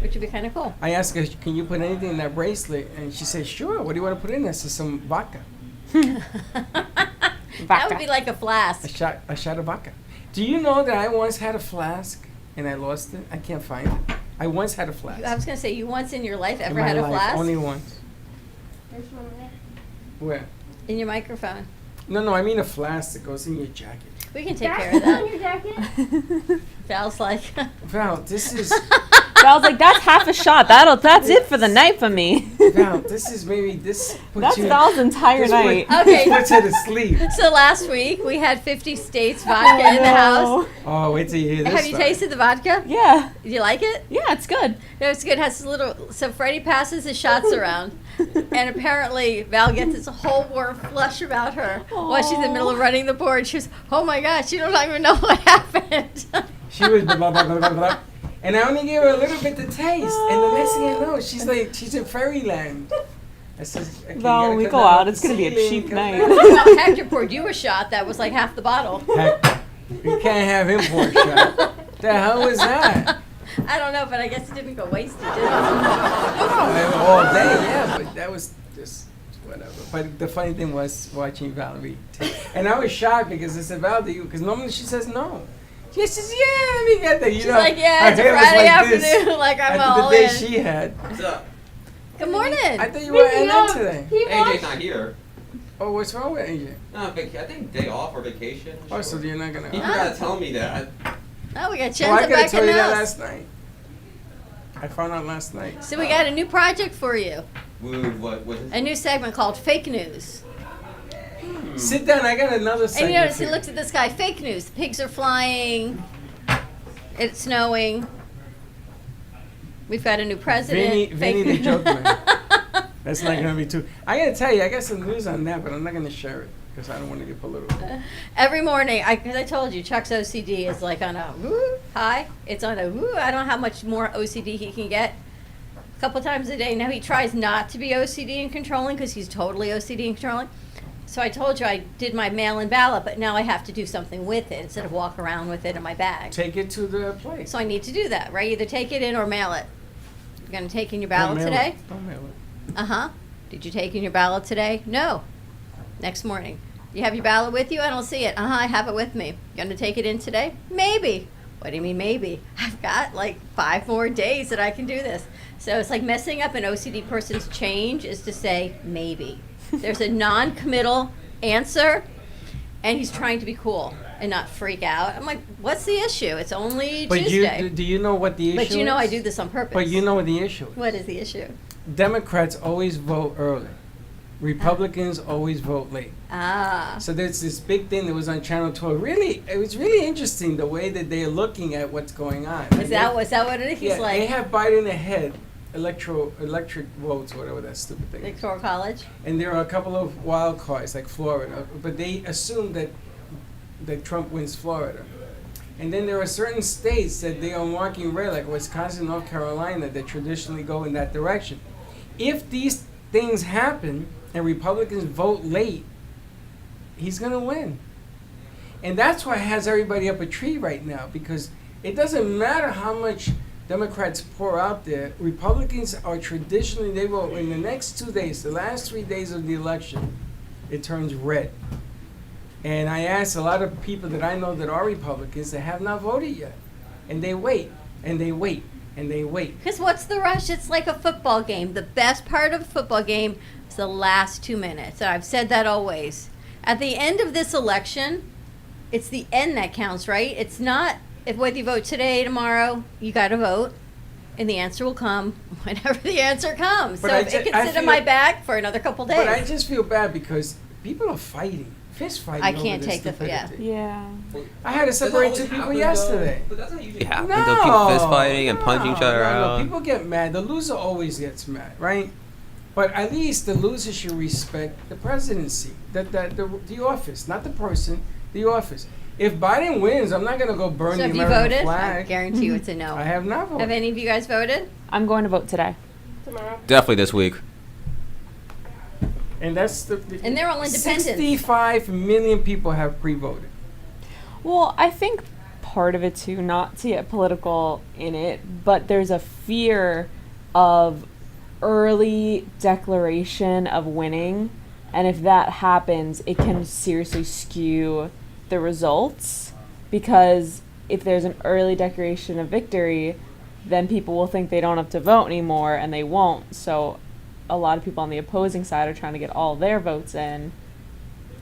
[SPEAKER 4] which would be kind of cool.
[SPEAKER 3] I asked her, can you put anything in that bracelet? And she said, sure. What do you want to put in there? I said, some vodka.
[SPEAKER 4] That would be like a flask.
[SPEAKER 3] A shot of vodka. Do you know that I once had a flask and I lost it? I can't find it. I once had a flask.
[SPEAKER 4] I was going to say, you once in your life
[SPEAKER 3] In
[SPEAKER 4] ever
[SPEAKER 3] my
[SPEAKER 4] had a
[SPEAKER 3] life,
[SPEAKER 4] flask?
[SPEAKER 3] Only once.
[SPEAKER 5] There's one there.
[SPEAKER 3] Where?
[SPEAKER 4] In your microphone.
[SPEAKER 3] No, I mean a flask that goes in your jacket.
[SPEAKER 4] We can take
[SPEAKER 5] That's
[SPEAKER 4] care of
[SPEAKER 5] on
[SPEAKER 4] that.
[SPEAKER 5] your jacket?
[SPEAKER 4] Val's like,
[SPEAKER 3] Val, this is
[SPEAKER 2] I was like, that's half a shot. That's it for the night for me.
[SPEAKER 3] Val, this puts
[SPEAKER 2] That's
[SPEAKER 3] you.
[SPEAKER 2] Val's entire night.
[SPEAKER 4] Okay.
[SPEAKER 3] Puts her to sleep.
[SPEAKER 4] So last week we had 50 States vodka in the house.
[SPEAKER 3] Oh, wait till you hear this.
[SPEAKER 4] Have you
[SPEAKER 3] story.
[SPEAKER 4] tasted the vodka?
[SPEAKER 2] Yeah.
[SPEAKER 4] Do you like it?
[SPEAKER 2] Yeah, it's good.
[SPEAKER 4] No, it's good. It has a little. So Freddie passes his shots around, and apparently Val gets this whole warm flush about her while she's in the middle of running the board. She goes, "Oh my gosh, you don't even know what happened."
[SPEAKER 3] She was blah, blah, blah, blah, blah, blah. And I only gave her a little bit to taste. And the next thing I know, she's in fairyland. I said, okay,
[SPEAKER 2] Val, when
[SPEAKER 3] you
[SPEAKER 2] we
[SPEAKER 3] gotta
[SPEAKER 2] go
[SPEAKER 3] cut down
[SPEAKER 2] out,
[SPEAKER 3] the
[SPEAKER 2] it's going to be a
[SPEAKER 3] ceiling,
[SPEAKER 2] cheap
[SPEAKER 3] cut
[SPEAKER 2] night.
[SPEAKER 3] down-
[SPEAKER 4] Well, Hector poured you a shot that was like half the bottle.
[SPEAKER 3] Heck, you can't have him pour a shot. The hell was that?
[SPEAKER 4] I don't know, but I guess it didn't go wasted, did it?
[SPEAKER 3] All day, yeah, but that was just whatever. But the funny thing was watching Valerie. And I was shocked because I said, Val, do you? Because normally she says no. She says, yeah, let me get that. You
[SPEAKER 4] She's
[SPEAKER 3] know,
[SPEAKER 4] like, yeah, it's a
[SPEAKER 3] her hair was
[SPEAKER 4] Friday
[SPEAKER 3] like this
[SPEAKER 4] afternoon. Like, I'm
[SPEAKER 3] after
[SPEAKER 4] all
[SPEAKER 3] the day
[SPEAKER 4] in.
[SPEAKER 3] she had.
[SPEAKER 6] What's up?
[SPEAKER 4] Good morning.
[SPEAKER 3] I thought you were in there today.
[SPEAKER 6] AJ's not here.
[SPEAKER 3] Oh, what's wrong with AJ?
[SPEAKER 6] No, I think day off or vacation.
[SPEAKER 3] Oh, so you're not
[SPEAKER 6] He
[SPEAKER 3] gonna.
[SPEAKER 6] forgot to tell me that.
[SPEAKER 4] Oh, we got
[SPEAKER 3] Well, I
[SPEAKER 4] Chenza
[SPEAKER 3] could have
[SPEAKER 4] back
[SPEAKER 3] told
[SPEAKER 4] in
[SPEAKER 3] you
[SPEAKER 4] the
[SPEAKER 3] that
[SPEAKER 4] house.
[SPEAKER 3] last night. I found out last night.
[SPEAKER 4] So we got a new project for you.
[SPEAKER 6] What was
[SPEAKER 4] A new segment called Fake News.
[SPEAKER 3] Sit down. I got another
[SPEAKER 4] And
[SPEAKER 3] segment.
[SPEAKER 4] you notice he
[SPEAKER 3] for
[SPEAKER 4] looks at this guy, fake news. The pigs are flying. It's snowing. We've got a new president.
[SPEAKER 3] Vinny
[SPEAKER 4] Fake
[SPEAKER 3] the joke man. That's not gonna be too. I gotta tell you, I got some news on that, but I'm not gonna share it because I don't want to get political.
[SPEAKER 4] Every morning, because I told you, Chuck's OCD is like on a woo high. It's on a woo. I don't know how much more OCD he can get. A couple times a day. Now he tries not to be OCD and controlling because he's totally OCD and controlling. So I told you I did my mail-in ballot, but now I have to do something with it instead of walk around with it in my bag.
[SPEAKER 3] Take it to the place.
[SPEAKER 4] So I need to do that, right? Either take it in or mail it. You're going to take in your
[SPEAKER 3] Don't
[SPEAKER 4] ballot
[SPEAKER 3] mail
[SPEAKER 4] today?
[SPEAKER 3] it. Don't mail it.
[SPEAKER 4] Uh-huh. Did you take in your ballot today? No. Next morning. You have your ballot with you? I don't see it. Uh-huh, I have it with me. Going to take it in today? Maybe. What do you mean maybe? I've got like 5 more days that I can do this. So it's like messing up an OCD person's change is to say maybe. There's a non-committal answer, and he's trying to be cool and not freak out. I'm like, what's the issue? It's only
[SPEAKER 3] But
[SPEAKER 4] Tuesday.
[SPEAKER 3] do you know what the issue is?
[SPEAKER 4] But you know I do this on purpose.
[SPEAKER 3] But you know what the issue is.
[SPEAKER 4] What is the issue?
[SPEAKER 3] Democrats always vote early. Republicans always vote late.
[SPEAKER 4] Ah.
[SPEAKER 3] So there's this big thing that was on Channel 12. Really, it was really interesting the way that they're looking at what's going on.
[SPEAKER 4] Is that what it is? He's
[SPEAKER 3] Yeah,
[SPEAKER 4] like
[SPEAKER 3] they have Biden ahead, electric votes, whatever that stupid thing is.
[SPEAKER 4] Electoral College.
[SPEAKER 3] And there are a couple of wild cards like Florida, but they assume that Trump wins Florida. And then there are certain states that they are marking red, like Wisconsin, North Carolina, that traditionally go in that direction. If these things happen and Republicans vote late, he's going to win. And that's why it has everybody up a tree right now, because it doesn't matter how much Democrats pour out there. Republicans are traditionally, they vote in the next 2 days, the last 3 days of the election, it turns red. And I asked a lot of people that I know that are Republicans that have not voted yet. And they wait, and they wait, and they wait.
[SPEAKER 4] Because what's the rush? It's like a football game. The best part of a football game is the last 2 minutes. And I've said that always. At the end of this election, it's the end that counts, right? It's not if whether you vote today, tomorrow, you got to vote. And the answer will come whenever the answer comes.
[SPEAKER 3] But
[SPEAKER 4] so
[SPEAKER 3] I
[SPEAKER 4] it
[SPEAKER 3] ju-
[SPEAKER 4] can
[SPEAKER 3] I
[SPEAKER 4] sit in
[SPEAKER 3] feel-
[SPEAKER 4] my bag for another couple days.
[SPEAKER 3] But I just feel bad because people are fighting, fist fighting.
[SPEAKER 4] I
[SPEAKER 3] over
[SPEAKER 4] can't
[SPEAKER 3] this
[SPEAKER 4] take the- yeah.
[SPEAKER 3] stupidity.
[SPEAKER 2] Yeah.
[SPEAKER 3] I had to separate 2 people yesterday.
[SPEAKER 6] But that's not usually
[SPEAKER 7] Yeah.
[SPEAKER 6] happen.
[SPEAKER 7] And they'll keep fist fighting and punching each other
[SPEAKER 3] no,
[SPEAKER 7] out.
[SPEAKER 3] People get mad. The loser always gets mad, right? But at least the loser should respect the presidency, the office, not the person, the office. If Biden wins, I'm not going to go burn
[SPEAKER 4] So
[SPEAKER 3] the
[SPEAKER 4] have you
[SPEAKER 3] American
[SPEAKER 4] voted? I
[SPEAKER 3] flag.
[SPEAKER 4] guarantee you it's a no.
[SPEAKER 3] I have not voted.
[SPEAKER 4] Have any of you guys voted?
[SPEAKER 2] I'm going to vote today.
[SPEAKER 5] Tomorrow.
[SPEAKER 7] Definitely this week.
[SPEAKER 3] And that's the
[SPEAKER 4] And they're all independents.
[SPEAKER 3] 65 million people have pre-voted.
[SPEAKER 2] Well, I think part of it too, not to get political in it, but there's a fear of early declaration of winning, and if that happens, it can seriously skew the results, because if there's an early declaration of victory, then people will think they don't have to vote anymore, and they won't. So a lot of people on the opposing side are trying to get all their votes in,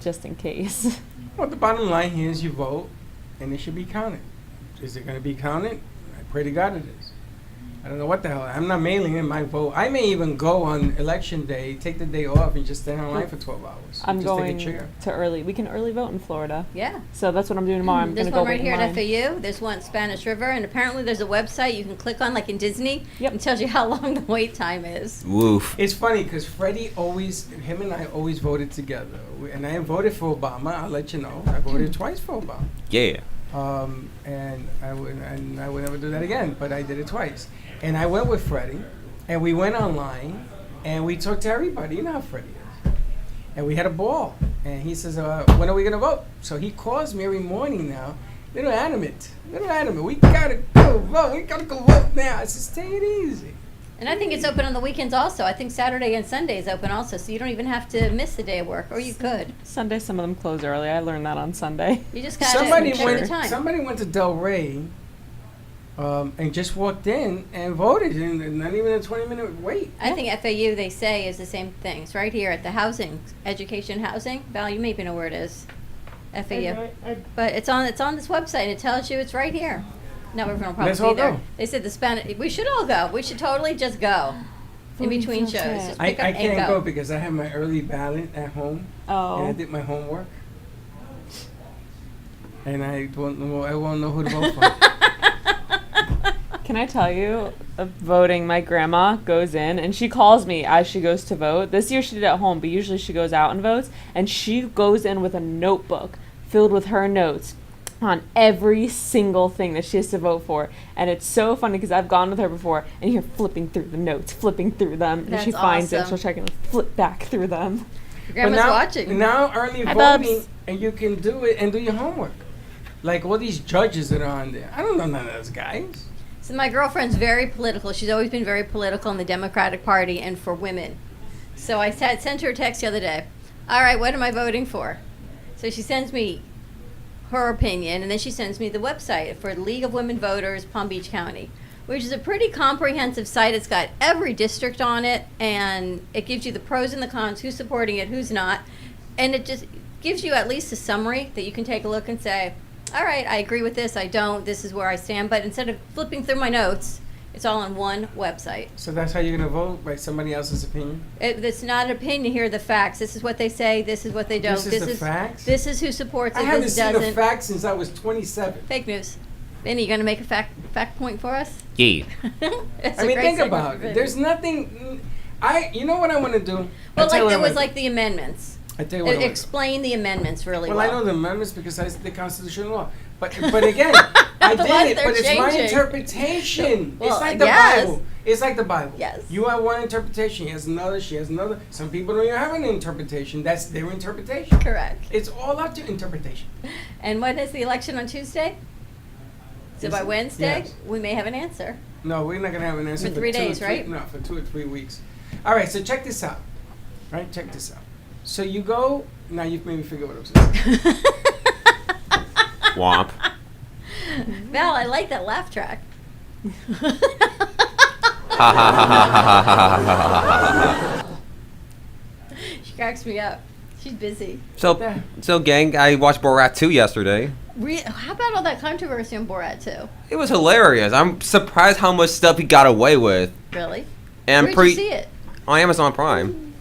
[SPEAKER 2] just in case.
[SPEAKER 3] Well, the bottom line here is you vote, and it should be counted. Is it going to be counted? I pray to God it is. I don't know what the hell. I'm not mailing in my vote. I may even go on election day, take the day off, and just stand online for 12 hours.
[SPEAKER 2] I'm
[SPEAKER 3] just
[SPEAKER 2] going
[SPEAKER 3] take a chair.
[SPEAKER 2] to early. We can early vote in Florida.
[SPEAKER 4] Yeah.
[SPEAKER 2] So that's what I'm doing tomorrow. I'm
[SPEAKER 4] There's
[SPEAKER 2] going to go
[SPEAKER 4] one right here
[SPEAKER 2] online.
[SPEAKER 4] at FAU. There's one at Spanish River, and apparently there's a website you can click on, like in Disney.
[SPEAKER 2] Yep.
[SPEAKER 4] And tells you how long the wait time is.
[SPEAKER 7] Woof.
[SPEAKER 3] It's funny because Freddie him and I always voted together. And I voted for Obama. I'll let you know. I voted twice for Obama.
[SPEAKER 7] Yeah.
[SPEAKER 3] And I would never do that again, but I did it twice. And I went with Freddie, and we went online, and we talked to everybody. You know how Freddie is. And we had a ball. And he says, when are we going to vote? So he calls me every morning now, little animate. We got to go vote. We got to go vote now. I says, take it easy.
[SPEAKER 4] And I think it's open on the weekends also. I think Saturday and Sunday is open also, so you don't even have to miss a day of work, or you could.
[SPEAKER 2] Sunday, some of them close early. I learned that on Sunday.
[SPEAKER 4] You just got to check the time.
[SPEAKER 3] Somebody went to Del Rey and just walked in and voted, and not even a 20-minute wait.
[SPEAKER 4] I think FAU, they say, is the same thing. It's right here at the education housing. Val, you maybe know where it is. FAU. But it's on this website, and it tells you it's right here. No, everyone will probably
[SPEAKER 3] Let's all
[SPEAKER 4] be there.
[SPEAKER 3] go.
[SPEAKER 4] They said the Spanish. We should all go. We should totally just go in between shows. Just
[SPEAKER 3] I
[SPEAKER 4] pick up and
[SPEAKER 3] can't
[SPEAKER 4] go.
[SPEAKER 3] go because I have my early ballot at home, and I
[SPEAKER 2] Oh.
[SPEAKER 3] did my homework, and I won't know who to vote for.
[SPEAKER 2] Can I tell you, voting, my grandma goes in and she calls me as she goes to vote. This year she did it at home, but usually she goes out and votes. And she goes in with a notebook filled with her notes on every single thing that she has to vote for. And it's so funny because I've gone with her before and you're flipping through the notes, flipping through them. And
[SPEAKER 4] That's
[SPEAKER 2] she finds it,
[SPEAKER 4] awesome.
[SPEAKER 2] she'll check and flip back through them.
[SPEAKER 4] Grandma's
[SPEAKER 3] now,
[SPEAKER 4] watching.
[SPEAKER 3] Now early
[SPEAKER 4] Hi,
[SPEAKER 3] voting,
[SPEAKER 4] Bubs.
[SPEAKER 3] and you can do it and do your homework. Like all these judges that are on there. I don't know none of those guys.
[SPEAKER 4] So my girlfriend's very political. She's always been very political in the Democratic Party and for women. So I sent her a text the other day. All right, what am I voting for? So she sends me her opinion, and then she sends me the website for the League of Women Voters, Palm Beach County, which is a pretty comprehensive site. It's got every district on it, and it gives you the pros and the cons, who's supporting it, who's not, and it just gives you at least a summary that you can take a look and say, all right, I agree with this, I don't, this is where I stand. But instead of flipping through my notes, it's all on one website.
[SPEAKER 3] So that's how you're gonna vote, by somebody else's opinion.
[SPEAKER 4] It's not an opinion. Here are the facts. This is what they say. This is what they don't.
[SPEAKER 3] This is the facts?
[SPEAKER 4] This is who supports
[SPEAKER 3] I
[SPEAKER 4] it.
[SPEAKER 3] haven't
[SPEAKER 4] This
[SPEAKER 3] seen
[SPEAKER 4] doesn't.
[SPEAKER 3] the facts since I was 27.
[SPEAKER 4] Fake news. Benny, you gonna make a fact point for us?
[SPEAKER 7] Yeah.
[SPEAKER 4] It's
[SPEAKER 3] I
[SPEAKER 4] a
[SPEAKER 3] mean,
[SPEAKER 4] great
[SPEAKER 3] think
[SPEAKER 4] segment
[SPEAKER 3] about
[SPEAKER 4] for
[SPEAKER 3] it.
[SPEAKER 4] Benny.
[SPEAKER 3] There's nothing. You know what I want to do?
[SPEAKER 4] Well,
[SPEAKER 3] I'll tell you
[SPEAKER 4] like
[SPEAKER 3] what
[SPEAKER 4] there
[SPEAKER 3] I
[SPEAKER 4] was
[SPEAKER 3] wanna
[SPEAKER 4] like the amendments.
[SPEAKER 3] do. I tell you what I wanna do.
[SPEAKER 4] Explain the amendments really
[SPEAKER 3] Well,
[SPEAKER 4] well.
[SPEAKER 3] I know the amendments because I the constitutional law. But again, I
[SPEAKER 4] The
[SPEAKER 3] did
[SPEAKER 4] ones
[SPEAKER 3] it.
[SPEAKER 4] they're
[SPEAKER 3] But it's my
[SPEAKER 4] changing.
[SPEAKER 3] interpretation.
[SPEAKER 4] Well,
[SPEAKER 3] it's like the
[SPEAKER 4] yes.
[SPEAKER 3] Bible. It's like the Bible.
[SPEAKER 4] Yes.
[SPEAKER 3] You have one interpretation. He has another. She has another. Some people don't even have an interpretation. That's their interpretation.
[SPEAKER 4] Correct.
[SPEAKER 3] It's all up to interpretation.
[SPEAKER 4] And when is the election on Tuesday? So
[SPEAKER 3] Is
[SPEAKER 4] by
[SPEAKER 3] it?
[SPEAKER 4] Wednesday,
[SPEAKER 3] Yes.
[SPEAKER 4] we may have an answer.
[SPEAKER 3] No, we're not gonna have an answer
[SPEAKER 4] For 3
[SPEAKER 3] 2 or
[SPEAKER 4] days,
[SPEAKER 3] 3
[SPEAKER 4] right?
[SPEAKER 3] No, for 2 or 3 weeks. All right. So check this out. Right. Check this out. So you go. Now you've made me forget what I was saying.
[SPEAKER 7] Womp.
[SPEAKER 4] Val, I like that laugh track.
[SPEAKER 7] Ha ha ha ha ha ha ha ha.
[SPEAKER 4] She cracks me up. She's busy.
[SPEAKER 7] So gang, I watched Borat 2 yesterday.
[SPEAKER 4] How about all that controversy on Borat 2?
[SPEAKER 7] It was hilarious. I'm surprised how much stuff he got away with.
[SPEAKER 4] Really?
[SPEAKER 7] And
[SPEAKER 4] Where'd you see it?
[SPEAKER 7] on Amazon Prime.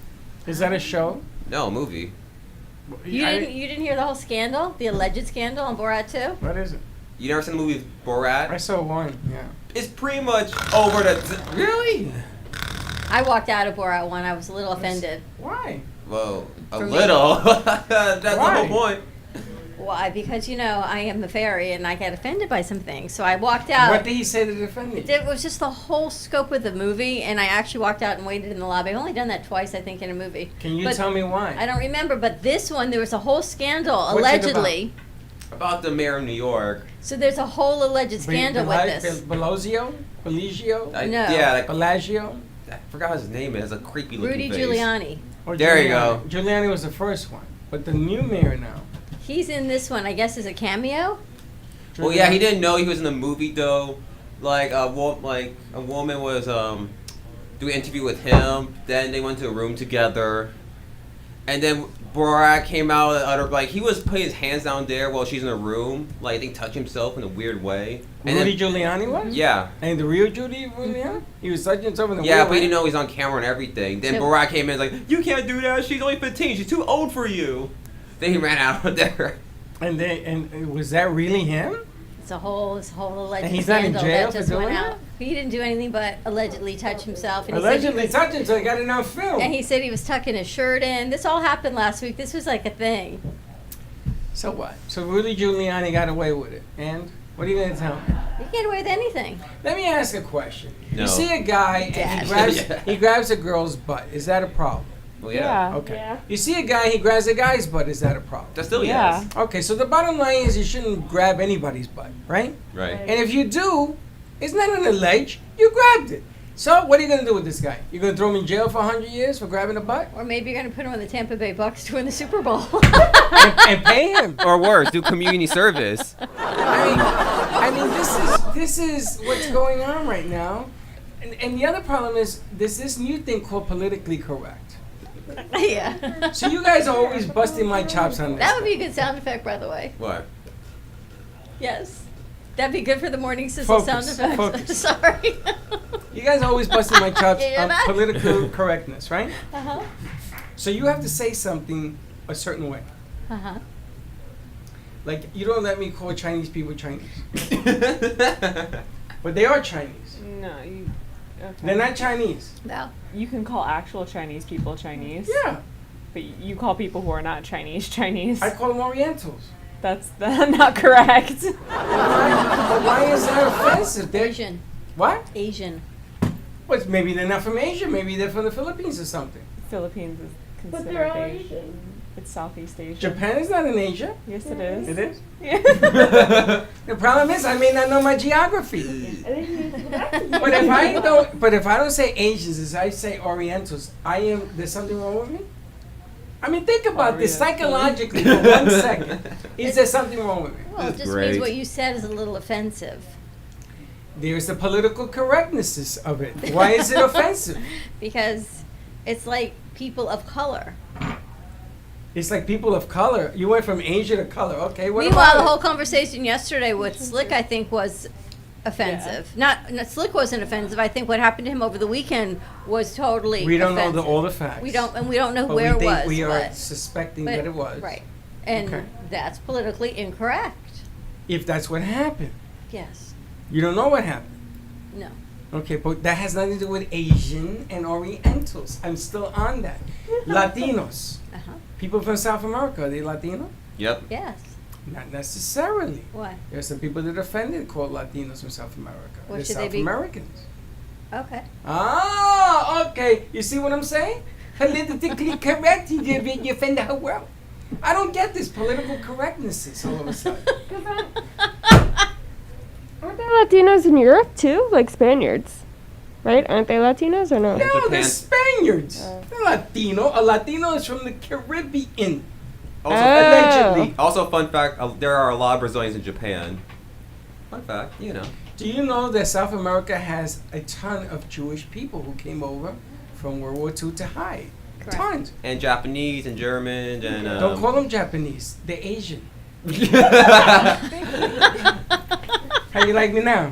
[SPEAKER 3] Is that a show?
[SPEAKER 7] No, a movie.
[SPEAKER 4] You didn't hear the whole scandal, the alleged scandal on Borat 2?
[SPEAKER 3] What is it?
[SPEAKER 7] You never seen the movie
[SPEAKER 3] I
[SPEAKER 7] Borat?
[SPEAKER 3] saw one. Yeah.
[SPEAKER 7] It's pretty much over the.
[SPEAKER 3] Really?
[SPEAKER 4] I walked out of Borat 1. I was a little offended.
[SPEAKER 3] Why?
[SPEAKER 7] Whoa, a
[SPEAKER 4] For me.
[SPEAKER 7] little. That's the
[SPEAKER 3] Why?
[SPEAKER 7] whole point.
[SPEAKER 4] Why? Because, I am a fairy and I get offended by some things. So I walked out.
[SPEAKER 3] What did he say to defend me?
[SPEAKER 4] It was just the whole scope of the movie, and I actually walked out and waited in the lobby. I've only done that twice, I think, in a movie.
[SPEAKER 3] Can you
[SPEAKER 4] But
[SPEAKER 3] tell me why?
[SPEAKER 4] I don't remember, but this one, there was a whole scandal,
[SPEAKER 3] What's it
[SPEAKER 4] allegedly.
[SPEAKER 7] About the mayor of New York.
[SPEAKER 4] So there's a whole alleged scandal with this.
[SPEAKER 3] Bellagio? Bellagio?
[SPEAKER 7] I,
[SPEAKER 4] No.
[SPEAKER 7] Yeah, like,
[SPEAKER 3] Bellagio?
[SPEAKER 7] I forgot what his name is. A creepy looking
[SPEAKER 4] Rudy
[SPEAKER 7] face.
[SPEAKER 4] Giuliani.
[SPEAKER 3] Or
[SPEAKER 7] There you
[SPEAKER 3] Giuliani?
[SPEAKER 7] go.
[SPEAKER 3] Giuliani was the first one, but the new mayor now.
[SPEAKER 4] He's in this one, I guess, as a cameo.
[SPEAKER 7] Well, yeah, he didn't know he was in the movie though. Like a woman was doing an interview with him. Then they went to a room together, And then Borat came out of her, like, he was putting his hands down there while she's in a room, like, I think touch himself in a weird way. And
[SPEAKER 3] Rudy
[SPEAKER 7] then,
[SPEAKER 3] Giuliani was?
[SPEAKER 7] yeah.
[SPEAKER 3] And the real Judy Giuliani? He was touching himself in the
[SPEAKER 7] Yeah,
[SPEAKER 3] weird
[SPEAKER 7] but he
[SPEAKER 3] way?
[SPEAKER 7] didn't know he's on camera and everything. Then
[SPEAKER 4] So-
[SPEAKER 7] Borat came in and was like, you can't do that, she's only 15, she's too old for you. Then he ran out of there.
[SPEAKER 3] And was that really him?
[SPEAKER 4] It's a whole alleged
[SPEAKER 3] And he's not in
[SPEAKER 4] scandal
[SPEAKER 3] jail
[SPEAKER 4] that
[SPEAKER 3] for
[SPEAKER 4] just went
[SPEAKER 3] doing
[SPEAKER 4] out. He didn't do anything but allegedly touch himself. And
[SPEAKER 3] Allegedly
[SPEAKER 4] he said
[SPEAKER 3] touching, so he got it on film.
[SPEAKER 4] and he said he was tucking his shirt in. This all happened last week. This was like a thing.
[SPEAKER 3] So what? So Rudy Giuliani got away with it. And what are you going to tell me?
[SPEAKER 4] You can get away with anything.
[SPEAKER 3] Let me ask a question.
[SPEAKER 7] No.
[SPEAKER 3] You see a guy and
[SPEAKER 4] Dad.
[SPEAKER 7] Yeah.
[SPEAKER 3] he grabs a girl's butt. Is that a problem?
[SPEAKER 7] Well, yeah.
[SPEAKER 3] Okay.
[SPEAKER 5] Yeah.
[SPEAKER 3] You see a guy, he grabs a guy's butt. Is that a problem?
[SPEAKER 7] That's still
[SPEAKER 2] Yeah.
[SPEAKER 7] yes.
[SPEAKER 3] Okay, so the bottom line is you shouldn't grab anybody's butt, right?
[SPEAKER 7] Right.
[SPEAKER 3] And if you do, it's not on a ledge. You grabbed it. So what are you going to do with this guy? You're going to throw him in jail for 100 years for grabbing a butt?
[SPEAKER 4] Or maybe you're going to put him on the Tampa Bay Bucks to win the Super Bowl.
[SPEAKER 3] And pay him?
[SPEAKER 7] Or worse, do community service.
[SPEAKER 3] I mean, this is what's going on right now. And the other problem is there's this new thing called politically correct.
[SPEAKER 4] Yeah.
[SPEAKER 3] So you guys are always busting my chops on this.
[SPEAKER 4] That would be a good sound effect, by the way.
[SPEAKER 7] What?
[SPEAKER 4] Yes. That'd be good for the morning sizzle sound
[SPEAKER 3] Focus,
[SPEAKER 4] effects.
[SPEAKER 3] focus.
[SPEAKER 4] Sorry.
[SPEAKER 3] You guys are always busting my chops
[SPEAKER 4] Yeah,
[SPEAKER 3] on
[SPEAKER 4] that-
[SPEAKER 3] political correctness, right?
[SPEAKER 4] Uh-huh.
[SPEAKER 3] So you have to say something a certain way.
[SPEAKER 4] Uh-huh.
[SPEAKER 3] Like, you don't let me call Chinese people Chinese. But they are Chinese.
[SPEAKER 2] No, you. Okay.
[SPEAKER 3] They're not Chinese.
[SPEAKER 4] No.
[SPEAKER 2] You can call actual Chinese people Chinese.
[SPEAKER 3] Yeah.
[SPEAKER 2] But you call people who are not Chinese Chinese.
[SPEAKER 3] I call them Orientals.
[SPEAKER 2] That's not correct.
[SPEAKER 3] But why is that offensive? They're,
[SPEAKER 4] Asian.
[SPEAKER 3] what?
[SPEAKER 4] Asian.
[SPEAKER 3] Well, maybe they're not from Asia. Maybe they're from the Philippines or something.
[SPEAKER 2] Philippines is
[SPEAKER 5] But
[SPEAKER 2] considered
[SPEAKER 5] they're all
[SPEAKER 2] Asian.
[SPEAKER 5] Asian.
[SPEAKER 2] It's Southeast Asia.
[SPEAKER 3] Japan is not in Asia.
[SPEAKER 2] Yes, it is.
[SPEAKER 3] It is.
[SPEAKER 2] Yeah.
[SPEAKER 3] The problem is I may not know my geography.
[SPEAKER 5] And then you need to go back to
[SPEAKER 3] But if I don't say Asians, as I say Orientals, there's something wrong with me? I mean, think about this
[SPEAKER 2] Oriental.
[SPEAKER 3] psychologically for 1 second. Is there something wrong with me?
[SPEAKER 4] Well, it
[SPEAKER 7] That's
[SPEAKER 4] just
[SPEAKER 7] great.
[SPEAKER 4] means what you said is a little offensive.
[SPEAKER 3] There's the political correctness of it. Why is it offensive?
[SPEAKER 4] Because it's like people of color.
[SPEAKER 3] It's like people of color. You went from Asia to color. Okay, what
[SPEAKER 4] Meanwhile,
[SPEAKER 3] about
[SPEAKER 4] the
[SPEAKER 3] it?
[SPEAKER 4] whole conversation yesterday with Slick, I think, was offensive. Not Slick wasn't offensive. I think what happened to him over the weekend was totally
[SPEAKER 3] We don't
[SPEAKER 4] offensive.
[SPEAKER 3] know all the facts.
[SPEAKER 4] We don't know
[SPEAKER 3] But
[SPEAKER 4] where
[SPEAKER 3] we
[SPEAKER 4] it
[SPEAKER 3] think
[SPEAKER 4] was.
[SPEAKER 3] we are
[SPEAKER 4] but-
[SPEAKER 3] suspecting
[SPEAKER 4] but-
[SPEAKER 3] that it was.
[SPEAKER 4] Right. And
[SPEAKER 3] Okay.
[SPEAKER 4] that's politically incorrect.
[SPEAKER 3] If that's what happened.
[SPEAKER 4] Yes.
[SPEAKER 3] You don't know what happened.
[SPEAKER 4] No.
[SPEAKER 3] Okay, but that has nothing to do with Asian and Orientals. I'm still on that. Latinos.
[SPEAKER 4] Uh-huh.
[SPEAKER 3] People from South America, are they Latino?
[SPEAKER 7] Yep.
[SPEAKER 4] Yes.
[SPEAKER 3] Not necessarily.
[SPEAKER 4] What?
[SPEAKER 3] There's some people that are offended called Latinos from South America.
[SPEAKER 4] What
[SPEAKER 3] They're
[SPEAKER 4] should they
[SPEAKER 3] South
[SPEAKER 4] be?
[SPEAKER 3] Americans.
[SPEAKER 4] Okay.
[SPEAKER 3] Ah, okay. You see what I'm saying? Politically correct. You offend the whole world. I don't get this political correctness all of a sudden.
[SPEAKER 5] Aren't there Latinos in Europe too? Like Spaniards, right? Aren't they Latinos or no?
[SPEAKER 3] No,
[SPEAKER 7] Japan.
[SPEAKER 3] they're Spaniards. They're Latino. A Latino is from the Caribbean.
[SPEAKER 7] Also,
[SPEAKER 3] Allegedly.
[SPEAKER 7] also, fun fact: there are a lot of Brazilians in Japan. Fun fact, you know.
[SPEAKER 3] Do you know that South America has a ton of Jewish people who came over from World War II to hide?
[SPEAKER 4] Correct.
[SPEAKER 3] Tons.
[SPEAKER 7] And Japanese and German and.
[SPEAKER 3] Don't call them Japanese. They're Asian. How you like me now?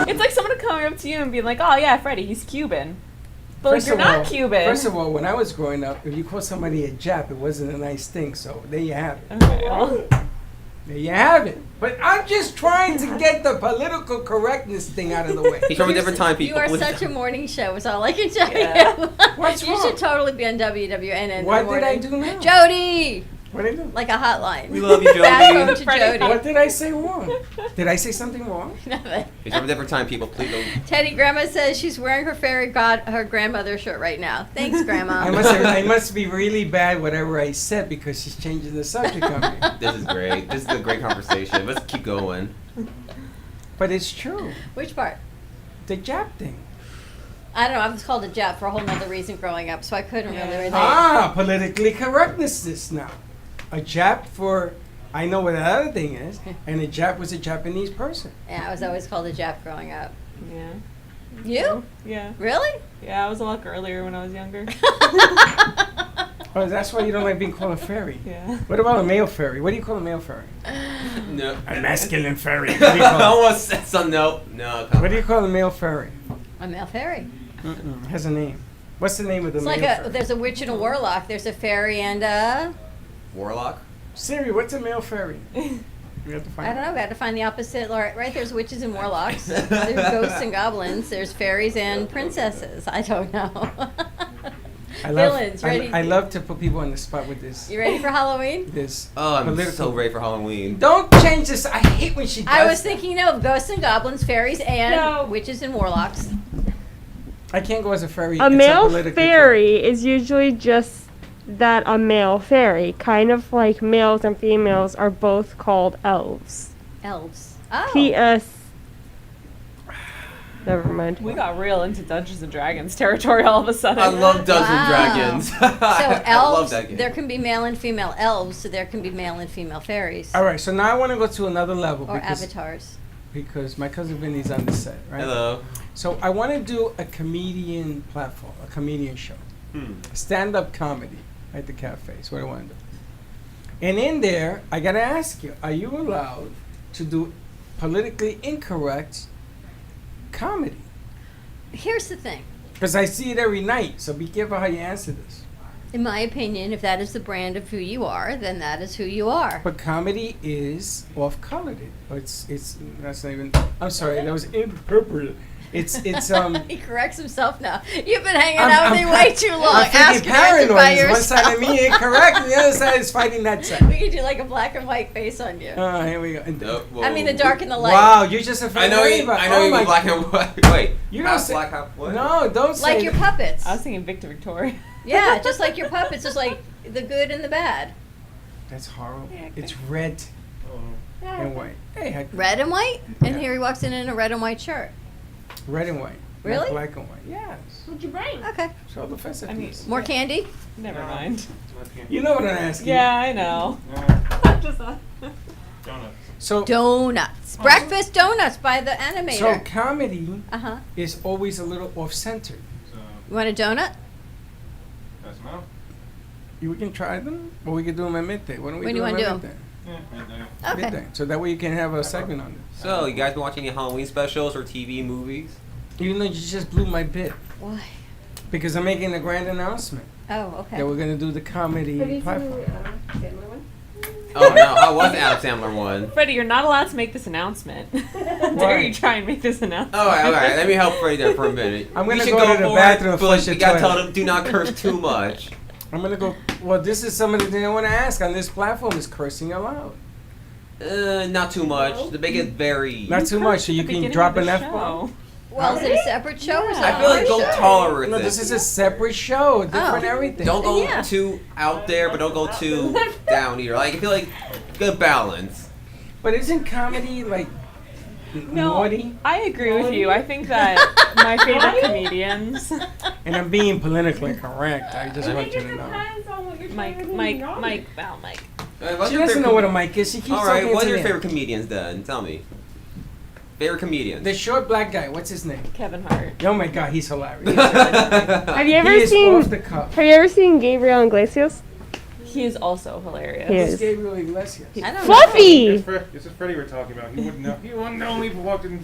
[SPEAKER 2] It's like someone coming up to you and being like, "Oh yeah, Freddie, he's Cuban," but like
[SPEAKER 3] First
[SPEAKER 2] you're
[SPEAKER 3] of all-
[SPEAKER 2] not Cuban.
[SPEAKER 3] First of all, when I was growing up, if you call somebody a Jap, it wasn't a nice thing. So there you have it.
[SPEAKER 2] Okay, well,
[SPEAKER 3] There you have it. But I'm just trying to get the political correctness thing out of the way.
[SPEAKER 7] He's from a different time,
[SPEAKER 4] You
[SPEAKER 7] people.
[SPEAKER 4] are such a morning show. Is all I can tell
[SPEAKER 2] Yeah.
[SPEAKER 4] you.
[SPEAKER 3] What's
[SPEAKER 4] you
[SPEAKER 3] wrong?
[SPEAKER 4] should totally be on WWNN. in the
[SPEAKER 3] What did I
[SPEAKER 4] morning.
[SPEAKER 3] do now?
[SPEAKER 4] Jody,
[SPEAKER 3] What did I do?
[SPEAKER 4] like a hotline.
[SPEAKER 7] We love you,
[SPEAKER 4] Back home
[SPEAKER 7] Jody.
[SPEAKER 4] to
[SPEAKER 2] Freddie.
[SPEAKER 4] Jody.
[SPEAKER 3] What did I say wrong? Did I say something wrong?
[SPEAKER 7] He's from a different time, people. Please don't.
[SPEAKER 4] Teddy, Grandma says she's wearing her her grandmother shirt right now. Thanks, Grandma.
[SPEAKER 3] I must be really bad whatever I said because she's changing the subject on me.
[SPEAKER 7] This is great. This is a great conversation. Let's keep going.
[SPEAKER 3] But it's true.
[SPEAKER 4] Which part?
[SPEAKER 3] The Jap thing.
[SPEAKER 4] I don't know. I was called a Jap for a whole nother reason growing up, so I couldn't really relate.
[SPEAKER 3] Ah, politically correctness this now. A Jap for, I know what the other thing is, and a Jap was a Japanese person.
[SPEAKER 4] Yeah, I was always called a Jap growing up.
[SPEAKER 2] yeah.
[SPEAKER 4] You?
[SPEAKER 2] Yeah.
[SPEAKER 4] Really?
[SPEAKER 2] Yeah, I was a lot earlier when I was younger.
[SPEAKER 3] Oh, that's why you don't like being called a fairy.
[SPEAKER 2] Yeah.
[SPEAKER 3] What about a male fairy? What do you call a male fairy?
[SPEAKER 7] No.
[SPEAKER 3] A masculine fairy. What do you
[SPEAKER 7] I
[SPEAKER 3] call,
[SPEAKER 7] almost said some. No.
[SPEAKER 3] what do you call a male fairy?
[SPEAKER 4] A male fairy.
[SPEAKER 3] Mm-mm. Has a name. What's the name of the
[SPEAKER 4] It's
[SPEAKER 3] male
[SPEAKER 4] like
[SPEAKER 3] fairy?
[SPEAKER 4] there's a witch and a warlock. There's a fairy and a,
[SPEAKER 7] Warlock.
[SPEAKER 3] Siri, what's a male fairy? We have to find
[SPEAKER 4] I don't know, we had to find the opposite. Right, there's witches and warlocks. There's ghosts and goblins. There's fairies and princesses. I don't know.
[SPEAKER 3] I love,
[SPEAKER 4] Villains, ready?
[SPEAKER 3] I love to put people on the spot with this.
[SPEAKER 4] You ready for Halloween?
[SPEAKER 3] This.
[SPEAKER 7] Oh, I'm
[SPEAKER 3] political-
[SPEAKER 7] so ready for Halloween.
[SPEAKER 3] Don't change this. I hate when she does.
[SPEAKER 4] I was thinking of ghosts and goblins, fairies and
[SPEAKER 5] No.
[SPEAKER 4] witches and warlocks.
[SPEAKER 3] I can't go as a fairy.
[SPEAKER 5] A
[SPEAKER 3] It's
[SPEAKER 5] male
[SPEAKER 3] politically
[SPEAKER 5] fairy is usually just that a male fairy, kind of like males and females are both called elves.
[SPEAKER 4] Elves. Oh.
[SPEAKER 5] P.S. Never mind.
[SPEAKER 2] We got real into Dungeons and Dragons territory all of a sudden.
[SPEAKER 7] I love Dungeons
[SPEAKER 4] Wow.
[SPEAKER 7] and Dragons.
[SPEAKER 4] So
[SPEAKER 7] I love
[SPEAKER 4] elves,
[SPEAKER 7] that game.
[SPEAKER 4] there can be male and female elves, so there can be male and female fairies.
[SPEAKER 3] All right, so now I want to go to another level
[SPEAKER 4] Or
[SPEAKER 3] because,
[SPEAKER 4] avatars.
[SPEAKER 3] because my cousin Vinny's on the set, right?
[SPEAKER 7] Hello.
[SPEAKER 3] So I want to do a comedian platform, a comedian show, stand-up comedy at the cafe. Is what I want to do. And in there, I gotta ask you: are you allowed to do politically incorrect comedy?
[SPEAKER 4] Here's the thing.
[SPEAKER 3] Because I see it every night. So be careful how you answer this.
[SPEAKER 4] In my opinion, if that is the brand of who you are, then that is who you are.
[SPEAKER 3] But comedy is off-colored. It's that's not even. I'm sorry, that was inappropriate. It's
[SPEAKER 4] He corrects himself now. You've been hanging
[SPEAKER 3] I'm-
[SPEAKER 4] out with
[SPEAKER 3] I'm
[SPEAKER 4] me way too long.
[SPEAKER 3] I'm
[SPEAKER 4] Ask
[SPEAKER 3] freaking
[SPEAKER 4] and answer by
[SPEAKER 3] paranoid. One side of me
[SPEAKER 4] yourself.
[SPEAKER 3] incorrect, and the other side is fighting that side.
[SPEAKER 4] We could do like a black and white face on you.
[SPEAKER 3] Here we go. And-
[SPEAKER 4] I mean, the dark and the light.
[SPEAKER 3] Wow, you're just a
[SPEAKER 7] I know you. I know you
[SPEAKER 3] my
[SPEAKER 7] black and white. Wait.
[SPEAKER 3] You don't
[SPEAKER 7] half
[SPEAKER 3] say-
[SPEAKER 7] black, half white.
[SPEAKER 3] No, don't say
[SPEAKER 4] Like your
[SPEAKER 3] that.
[SPEAKER 4] puppets.
[SPEAKER 2] I was thinking Victor Victoria.
[SPEAKER 4] Yeah, just like your puppets. Just like the good and the bad.
[SPEAKER 3] That's horrible.
[SPEAKER 2] Yeah, okay.
[SPEAKER 3] It's red and white. Hey,
[SPEAKER 4] Red and white? And
[SPEAKER 3] Yeah.
[SPEAKER 4] here he walks in a red and white shirt.
[SPEAKER 3] red and white. not
[SPEAKER 4] Really?
[SPEAKER 3] black and white. Yes.
[SPEAKER 5] What'd you bring?
[SPEAKER 4] Okay.
[SPEAKER 3] So the offensive
[SPEAKER 2] I mean-
[SPEAKER 3] piece.
[SPEAKER 4] More candy?
[SPEAKER 2] Never mind.
[SPEAKER 3] You know what I'm asking.
[SPEAKER 2] Yeah, I know. Just
[SPEAKER 3] So
[SPEAKER 4] Donuts. Breakfast donuts by the
[SPEAKER 3] so
[SPEAKER 4] animator.
[SPEAKER 3] comedy
[SPEAKER 4] Uh-huh.
[SPEAKER 3] is always a little off-centered.
[SPEAKER 4] You want a donut?
[SPEAKER 3] We can try them, or we can do them at midday. Why don't we
[SPEAKER 4] When
[SPEAKER 3] do
[SPEAKER 4] do you
[SPEAKER 3] them
[SPEAKER 4] wanna
[SPEAKER 3] at
[SPEAKER 4] do
[SPEAKER 3] midday?
[SPEAKER 4] Okay.
[SPEAKER 3] Midday. So that way you can have a segment on it.
[SPEAKER 7] So, you guys been watching any Halloween specials or TV movies?
[SPEAKER 3] Even though you just blew my bit.
[SPEAKER 4] Why?
[SPEAKER 3] Because I'm making a grand announcement
[SPEAKER 4] Oh, okay.
[SPEAKER 3] that we're going to do the comedy platform.
[SPEAKER 7] Oh no, I was the Adam Sandler one.
[SPEAKER 2] Freddie, you're not allowed to make this announcement. How dare you try and make this announcement?
[SPEAKER 7] Alright, let me help Freddie there for a minute.
[SPEAKER 3] I'm
[SPEAKER 7] You
[SPEAKER 3] gonna
[SPEAKER 7] should
[SPEAKER 3] go to the
[SPEAKER 7] for
[SPEAKER 3] bathroom
[SPEAKER 7] it,
[SPEAKER 3] and
[SPEAKER 7] but
[SPEAKER 3] flush
[SPEAKER 7] you
[SPEAKER 3] the
[SPEAKER 7] gotta
[SPEAKER 3] toilet.
[SPEAKER 7] tell them do not curse too much.
[SPEAKER 3] I'm going to go, well, this is some of the things I want to ask on this platform is cursing aloud.
[SPEAKER 7] Not too much. To make it very.
[SPEAKER 3] Not too much, so you
[SPEAKER 2] At the
[SPEAKER 3] can
[SPEAKER 2] beginning
[SPEAKER 3] drop
[SPEAKER 2] of
[SPEAKER 3] an
[SPEAKER 2] the
[SPEAKER 3] F-bomb.
[SPEAKER 2] show.
[SPEAKER 4] Well, is it a separate show or
[SPEAKER 2] Yeah.
[SPEAKER 4] something?
[SPEAKER 7] I feel like go taller with
[SPEAKER 3] No,
[SPEAKER 7] it.
[SPEAKER 3] this is a separate show, different
[SPEAKER 4] Oh.
[SPEAKER 3] everything.
[SPEAKER 7] Don't go
[SPEAKER 4] Yeah.
[SPEAKER 7] too out there, but don't go too down either. Like I feel like good balance.
[SPEAKER 3] But isn't comedy like naughty?
[SPEAKER 2] I agree with you. I think that my favorite comedians,
[SPEAKER 3] And I'm being politically correct. I just want you to know.
[SPEAKER 2] Mike, Val, Mike.
[SPEAKER 7] What's
[SPEAKER 3] She
[SPEAKER 7] your
[SPEAKER 3] doesn't
[SPEAKER 7] favorite
[SPEAKER 3] know what a mic is. She keeps
[SPEAKER 7] All right,
[SPEAKER 3] talking
[SPEAKER 7] what
[SPEAKER 3] to
[SPEAKER 7] are your
[SPEAKER 3] me.
[SPEAKER 7] favorite comedians then? Tell me. Favorite comedian.
[SPEAKER 3] The short black guy. What's his name?
[SPEAKER 2] Kevin Hart.
[SPEAKER 3] Oh my God, he's hilarious.
[SPEAKER 5] Have you
[SPEAKER 3] he
[SPEAKER 5] ever
[SPEAKER 3] is
[SPEAKER 5] seen?
[SPEAKER 3] off the cuff.
[SPEAKER 5] Have you ever seen Gabriel Iglesias?
[SPEAKER 2] He is also hilarious.
[SPEAKER 5] He
[SPEAKER 3] Who's
[SPEAKER 5] is.
[SPEAKER 3] Gabriel Iglesias?
[SPEAKER 4] I don't know.
[SPEAKER 5] Fluffy.
[SPEAKER 8] This is Freddie we're talking about. He wouldn't know. He wouldn't know me if he walked in the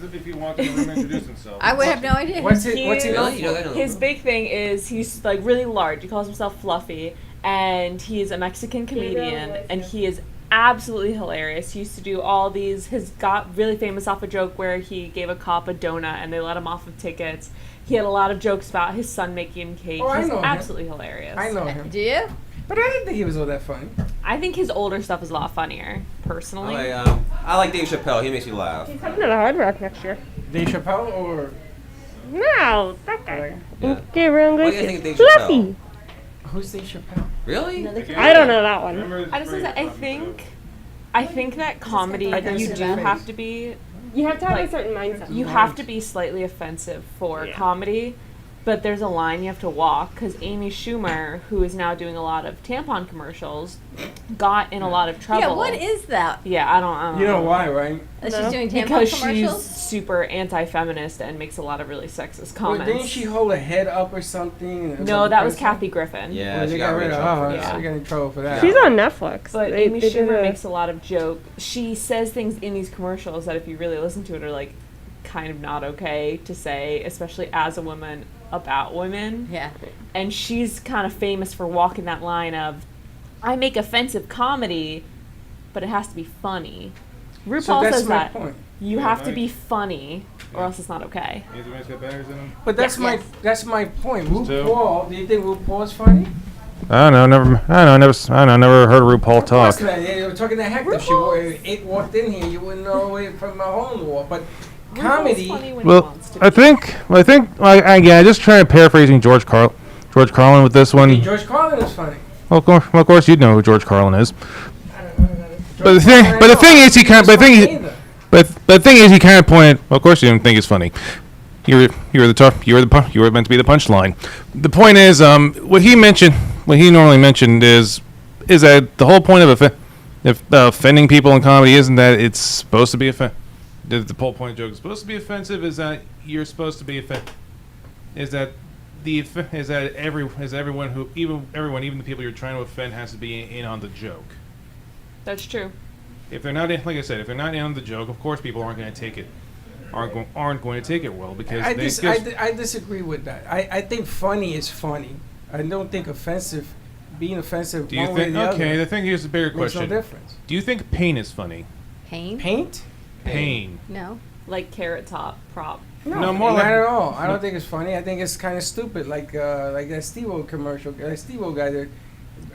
[SPEAKER 8] room and introduced himself.
[SPEAKER 4] I would have no idea.
[SPEAKER 3] What's he
[SPEAKER 2] He-
[SPEAKER 3] known
[SPEAKER 7] Really? You know
[SPEAKER 3] for?
[SPEAKER 7] that?
[SPEAKER 2] His big thing is he's like really large. He calls himself Fluffy, and he's a Mexican comedian, and he is absolutely hilarious. He used to do all these. His got really famous off a joke where he gave a cop a donut and they let him off of tickets. He had a lot of jokes about his son making him cake.
[SPEAKER 3] Oh, I
[SPEAKER 2] He's
[SPEAKER 3] know him.
[SPEAKER 2] absolutely hilarious.
[SPEAKER 3] I know him.
[SPEAKER 4] Do you?
[SPEAKER 3] But I didn't think he was all that funny.
[SPEAKER 2] I think his older stuff is a lot funnier, personally.
[SPEAKER 7] I like Dave Chappelle. He makes me laugh.
[SPEAKER 5] He's coming to the Hard Rock next year.
[SPEAKER 3] Dave Chappelle or
[SPEAKER 5] No, that guy.
[SPEAKER 7] Yeah.
[SPEAKER 5] Gabriel
[SPEAKER 7] What do you
[SPEAKER 5] Iglesias.
[SPEAKER 7] think of Dave
[SPEAKER 5] Fluffy.
[SPEAKER 7] Chappelle?
[SPEAKER 3] who's Dave Chappelle?
[SPEAKER 7] Really?
[SPEAKER 5] I don't know that one.
[SPEAKER 2] I just I think that comedy
[SPEAKER 3] I can
[SPEAKER 2] you
[SPEAKER 3] see
[SPEAKER 2] do
[SPEAKER 3] that.
[SPEAKER 2] have to be
[SPEAKER 5] You have to have
[SPEAKER 2] Like,
[SPEAKER 5] a certain mindset.
[SPEAKER 2] you have to be slightly offensive for
[SPEAKER 5] Yeah.
[SPEAKER 2] comedy But there's a line you have to walk because Amy Schumer, who is now doing a lot of tampon commercials, got in a lot of trouble.
[SPEAKER 4] Yeah, what is that?
[SPEAKER 2] Yeah, I don't
[SPEAKER 3] You know why, right?
[SPEAKER 4] She's doing tampon
[SPEAKER 2] because
[SPEAKER 4] commercials?
[SPEAKER 2] she's super anti-feminist and makes a lot of really sexist
[SPEAKER 3] Well,
[SPEAKER 2] comments.
[SPEAKER 3] didn't she hold her head up or something?
[SPEAKER 2] No, that was Kathy Griffin.
[SPEAKER 7] Yeah,
[SPEAKER 3] Well,
[SPEAKER 7] she
[SPEAKER 3] they
[SPEAKER 7] got rid of
[SPEAKER 3] her.
[SPEAKER 7] her.
[SPEAKER 2] Yeah.
[SPEAKER 3] So she got in trouble for that.
[SPEAKER 5] She's on Netflix.
[SPEAKER 2] But
[SPEAKER 5] They-
[SPEAKER 2] Amy
[SPEAKER 5] they did
[SPEAKER 2] Schumer
[SPEAKER 5] a-
[SPEAKER 2] makes a lot of joke. She says things in these commercials that if you really listen to it are like kind of not okay to say, especially as a woman about women.
[SPEAKER 4] Yeah.
[SPEAKER 2] And she's kind of famous for walking that line of, I make offensive comedy, but it has to be funny. RuPaul
[SPEAKER 3] So that's
[SPEAKER 2] says
[SPEAKER 3] my
[SPEAKER 2] that.
[SPEAKER 3] point.
[SPEAKER 2] You
[SPEAKER 8] Yeah,
[SPEAKER 2] have to
[SPEAKER 8] right.
[SPEAKER 2] be funny or else it's not okay.
[SPEAKER 8] He's the one who's got bangers in him.
[SPEAKER 3] But that's
[SPEAKER 4] Yes.
[SPEAKER 3] that's my point.
[SPEAKER 8] too.
[SPEAKER 3] RuPaul, do you think RuPaul's funny?
[SPEAKER 8] I don't know. Never heard RuPaul
[SPEAKER 3] Of course not. They were talking to Hector. It walked in here, you wouldn't know it from a hole in the wall. But
[SPEAKER 2] RuPaul's
[SPEAKER 3] comedy,
[SPEAKER 2] funny when he
[SPEAKER 8] Well,
[SPEAKER 2] wants to
[SPEAKER 8] I
[SPEAKER 2] be.
[SPEAKER 8] think, again, just trying to paraphrasing George Carlin with this one.
[SPEAKER 3] George Carlin is funny.
[SPEAKER 8] Well, of course, you'd know who George Carlin is.
[SPEAKER 3] George
[SPEAKER 8] the thing-
[SPEAKER 3] Carlin,
[SPEAKER 8] but the
[SPEAKER 3] I
[SPEAKER 8] thing
[SPEAKER 3] know.
[SPEAKER 8] is, he
[SPEAKER 3] I
[SPEAKER 8] can't-
[SPEAKER 3] think
[SPEAKER 8] but the
[SPEAKER 3] he's
[SPEAKER 8] thing
[SPEAKER 3] funny
[SPEAKER 8] is-
[SPEAKER 3] either.
[SPEAKER 8] But the thing is, he kind of pointed. Well, of course, you didn't think it's funny. You were meant to be the punchline. The point is, what he normally mentioned is that the whole point of offending people in comedy isn't that it's supposed to be the whole point of joke is supposed to be offensive. Is that you're supposed to be offended? Is that everyone, even the people you're trying to offend, has to be in on the joke.
[SPEAKER 2] That's true.
[SPEAKER 8] If they're not in, like I said, if they're not in on the joke, of course people aren't going to take it. Aren't going to take it well because
[SPEAKER 3] I disagree with that. I think funny is funny. I don't think being offensive
[SPEAKER 8] Do you
[SPEAKER 3] one way or
[SPEAKER 8] think?
[SPEAKER 3] the
[SPEAKER 8] Okay,
[SPEAKER 3] other
[SPEAKER 8] I think here's a bigger
[SPEAKER 3] makes no
[SPEAKER 8] question.
[SPEAKER 3] difference.
[SPEAKER 8] Do you think pain is funny?
[SPEAKER 4] Pain?
[SPEAKER 3] Paint?
[SPEAKER 8] Pain.
[SPEAKER 4] No.
[SPEAKER 2] Like Carrot Top prop.
[SPEAKER 8] No, more
[SPEAKER 3] not
[SPEAKER 8] like-
[SPEAKER 3] at all. I don't think it's funny. I think it's kind of stupid, like that Steve-O commercial, that Steve-O guy that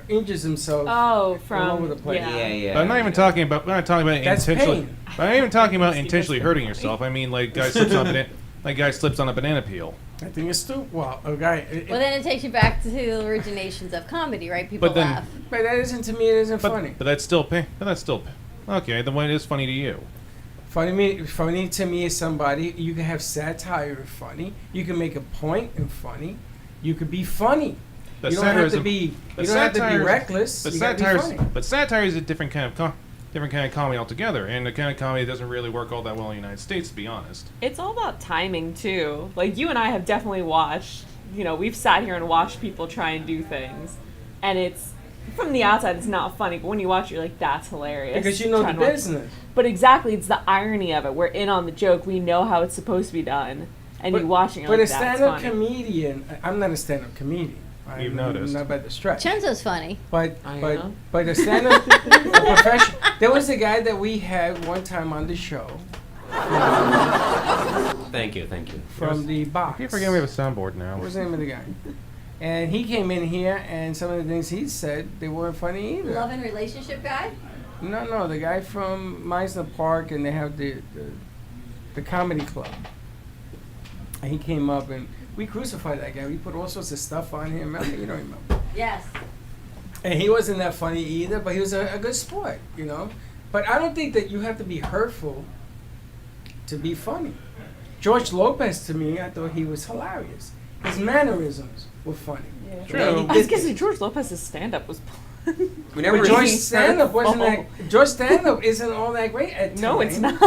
[SPEAKER 3] injures himself.
[SPEAKER 2] Oh, from
[SPEAKER 3] over the place.
[SPEAKER 2] yeah.
[SPEAKER 8] But I'm not even talking about. We're not talking about
[SPEAKER 3] That's
[SPEAKER 8] intentionally.
[SPEAKER 3] pain.
[SPEAKER 8] But I'm not even talking about
[SPEAKER 2] Steve
[SPEAKER 8] intentionally
[SPEAKER 2] is
[SPEAKER 8] hurting
[SPEAKER 2] funny.
[SPEAKER 8] yourself. I mean, like guy slips on a banana peel.
[SPEAKER 3] I think it's stupid. Well, a guy.
[SPEAKER 4] Well, then it takes you back to the originations of comedy, right? People
[SPEAKER 8] But then-
[SPEAKER 4] laugh.
[SPEAKER 3] but that isn't to me. It isn't funny.
[SPEAKER 8] But that's still pain. Okay. Then what is funny to you?
[SPEAKER 3] Funny to me is somebody you can have satire and funny. You can make a point and funny. You could be funny.
[SPEAKER 8] But
[SPEAKER 3] You don't have to
[SPEAKER 8] satirism-
[SPEAKER 3] be.
[SPEAKER 8] but
[SPEAKER 3] You don't have to be
[SPEAKER 8] satire-
[SPEAKER 3] reckless.
[SPEAKER 8] But
[SPEAKER 3] You gotta be funny.
[SPEAKER 8] satire is a different kind of comedy altogether, and the kind of comedy that doesn't really work all that well in the United States, to be honest.
[SPEAKER 2] It's all about timing too. Like you and I have definitely watched, we've sat here and watched people try and do things, and it's from the outside it's not funny, but when you watch it, you're like, that's hilarious.
[SPEAKER 3] Because you know the
[SPEAKER 2] Trying to watch-
[SPEAKER 3] business.
[SPEAKER 2] But exactly, it's the irony of it. We're in on the joke. We know how it's supposed to be done, and you watching it
[SPEAKER 3] But
[SPEAKER 2] like,
[SPEAKER 3] a
[SPEAKER 2] that's
[SPEAKER 3] stand-up
[SPEAKER 2] funny.
[SPEAKER 3] comedian. I'm not a stand-up comedian.
[SPEAKER 8] You've
[SPEAKER 3] I'm
[SPEAKER 8] noticed.
[SPEAKER 3] Not by the stretch.
[SPEAKER 4] Chenzo's funny.
[SPEAKER 3] But
[SPEAKER 2] I
[SPEAKER 3] but
[SPEAKER 2] know.
[SPEAKER 3] but a stand-up a profession. There was a guy that we had one time on the show
[SPEAKER 7] Thank you.
[SPEAKER 3] from the box.
[SPEAKER 8] You forget we have a soundboard now.
[SPEAKER 3] What was the name of the guy? And he came in here, and some of the things he said, they weren't funny either.
[SPEAKER 4] Love and relationship guy?
[SPEAKER 3] No, the guy from Meisner Park, and they have the comedy club. And he came up, and we crucified that guy. We put all sorts of stuff on him. Remember? You don't remember.
[SPEAKER 4] Yes.
[SPEAKER 3] And he wasn't that funny either, but he was a good sport, But I don't think that you have to be hurtful to be funny. George Lopez, to me, I thought he was hilarious. His mannerisms were funny.
[SPEAKER 2] Yeah.
[SPEAKER 8] True.
[SPEAKER 3] And he
[SPEAKER 2] I was
[SPEAKER 3] did-
[SPEAKER 2] gonna say George Lopez's stand-up was.
[SPEAKER 7] We never
[SPEAKER 3] But George
[SPEAKER 7] really-
[SPEAKER 3] stand-up wasn't that. George stand-up isn't all that great at times.
[SPEAKER 2] No, it's not.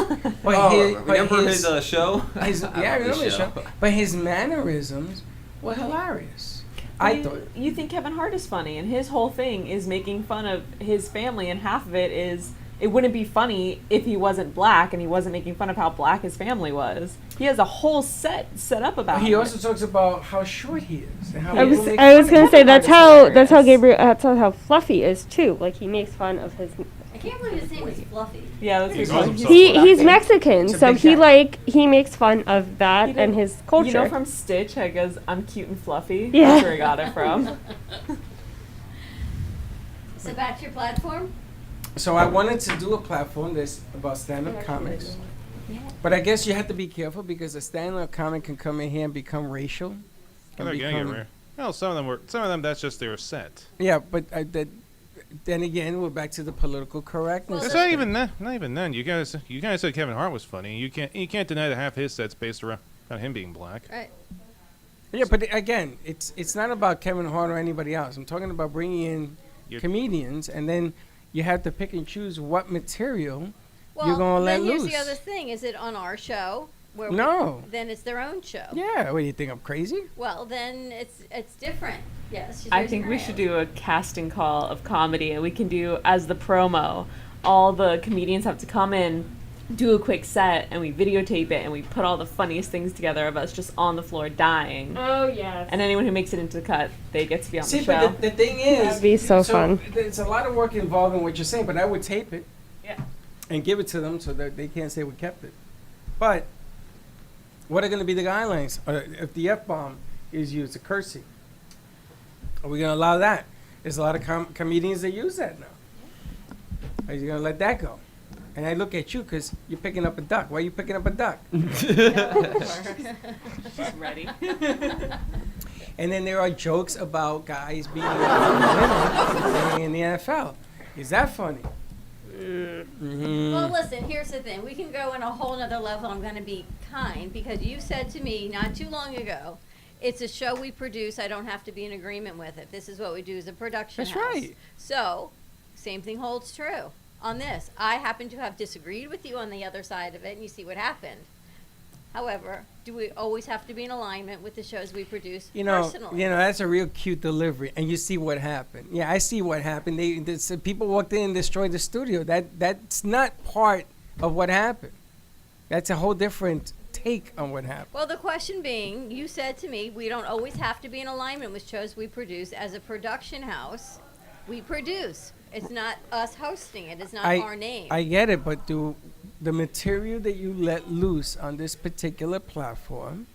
[SPEAKER 3] But
[SPEAKER 7] remember his show?
[SPEAKER 3] yeah, I remember his show. But his mannerisms were hilarious. I thought.
[SPEAKER 2] You think Kevin Hart is funny, and his whole thing is making fun of his family, and half of it is it wouldn't be funny if he wasn't black and he wasn't making fun of how black his family was. He has a whole set up about
[SPEAKER 3] He
[SPEAKER 2] it.
[SPEAKER 3] also talks about how short he is and how
[SPEAKER 5] I was
[SPEAKER 3] people make
[SPEAKER 5] I was
[SPEAKER 3] fun
[SPEAKER 5] gonna
[SPEAKER 3] of
[SPEAKER 5] say
[SPEAKER 3] him.
[SPEAKER 5] that's
[SPEAKER 2] hilarious.
[SPEAKER 5] how Fluffy is too. Like he makes fun of his.
[SPEAKER 4] I can't believe his name is Fluffy.
[SPEAKER 2] Yeah, that's
[SPEAKER 8] He
[SPEAKER 2] what
[SPEAKER 8] calls
[SPEAKER 2] he
[SPEAKER 8] himself
[SPEAKER 5] He's
[SPEAKER 8] Fluffy.
[SPEAKER 5] Mexican,
[SPEAKER 3] It's a
[SPEAKER 5] so
[SPEAKER 3] big guy.
[SPEAKER 5] he makes fun of that
[SPEAKER 2] He
[SPEAKER 5] and
[SPEAKER 2] did-
[SPEAKER 5] his culture.
[SPEAKER 2] You know from Stitch, how he goes, "I'm cute and fluffy."
[SPEAKER 5] Yeah.
[SPEAKER 2] That's where he got it from.
[SPEAKER 4] So back to your platform?
[SPEAKER 3] So I wanted to do a platform that's about stand-up comics. But I guess you have to be careful because a stand-up comic can come in here and become racial.
[SPEAKER 8] Oh,
[SPEAKER 3] and
[SPEAKER 8] they're getting it
[SPEAKER 3] become-
[SPEAKER 8] rare. Well, some of them. That's just their set.
[SPEAKER 3] Yeah, but then again, we're back to the political correctness.
[SPEAKER 8] It's not even that. Not even then. You guys said Kevin Hart was funny. You can't deny that half his set's based around him being black.
[SPEAKER 4] Right.
[SPEAKER 3] Yeah, but again, it's not about Kevin Hart or anybody else. I'm talking about bringing in comedians, and then you have to pick and choose what material you're going to let
[SPEAKER 4] then here's
[SPEAKER 3] loose.
[SPEAKER 4] the other thing. Is it on our show? Where
[SPEAKER 3] No.
[SPEAKER 4] then it's their own show.
[SPEAKER 3] Yeah, what do you think? I'm crazy?
[SPEAKER 4] Well, then it's different. Yes.
[SPEAKER 2] I think we should do a casting call of comedy, and we can do as the promo. All the comedians have to come in, do a quick set, and we videotape it, and we put all the funniest things together of us just on the floor dying.
[SPEAKER 5] Oh yes.
[SPEAKER 2] And anyone who makes it into the cut, they get to be on
[SPEAKER 3] See,
[SPEAKER 2] the show.
[SPEAKER 3] but the thing is,
[SPEAKER 5] That'd be so fun.
[SPEAKER 3] There's a lot of work involved in what you're saying, but I would tape it.
[SPEAKER 2] Yeah.
[SPEAKER 3] And give it to them so that they can't say we kept it. But what are going to be the guidelines? If the F-bomb is used, the cursing, are we going to allow that? There's a lot of comedians that use that now. Are you going to let that go? And I look at you because you're picking up a duck. Why are you picking up a duck?
[SPEAKER 2] Ready?
[SPEAKER 3] And then there are jokes about guys being women in the NFL. Is that funny?
[SPEAKER 4] Well, listen, here's the thing. We can go on a whole nother level. I'm going to be kind because you said to me not too long ago, it's a show we produce. I don't have to be in agreement with it. This is what we do as a production
[SPEAKER 3] That's
[SPEAKER 4] house.
[SPEAKER 3] right.
[SPEAKER 4] So, same thing holds true on this. I happen to have disagreed with you on the other side of it, and you see what happened. However, do we always have to be in alignment with the shows we produce personally?
[SPEAKER 3] That's a real cute delivery, and you see what happened. Yeah, I see what happened. People walked in and destroyed the studio. That's not part of what happened. That's a whole different take on what happened.
[SPEAKER 4] Well, the question being, you said to me, we don't always have to be in alignment with shows we produce. As a production house, we produce. It's not us hosting it. It's not our name.
[SPEAKER 3] I get it, but the material that you let loose on this particular platform,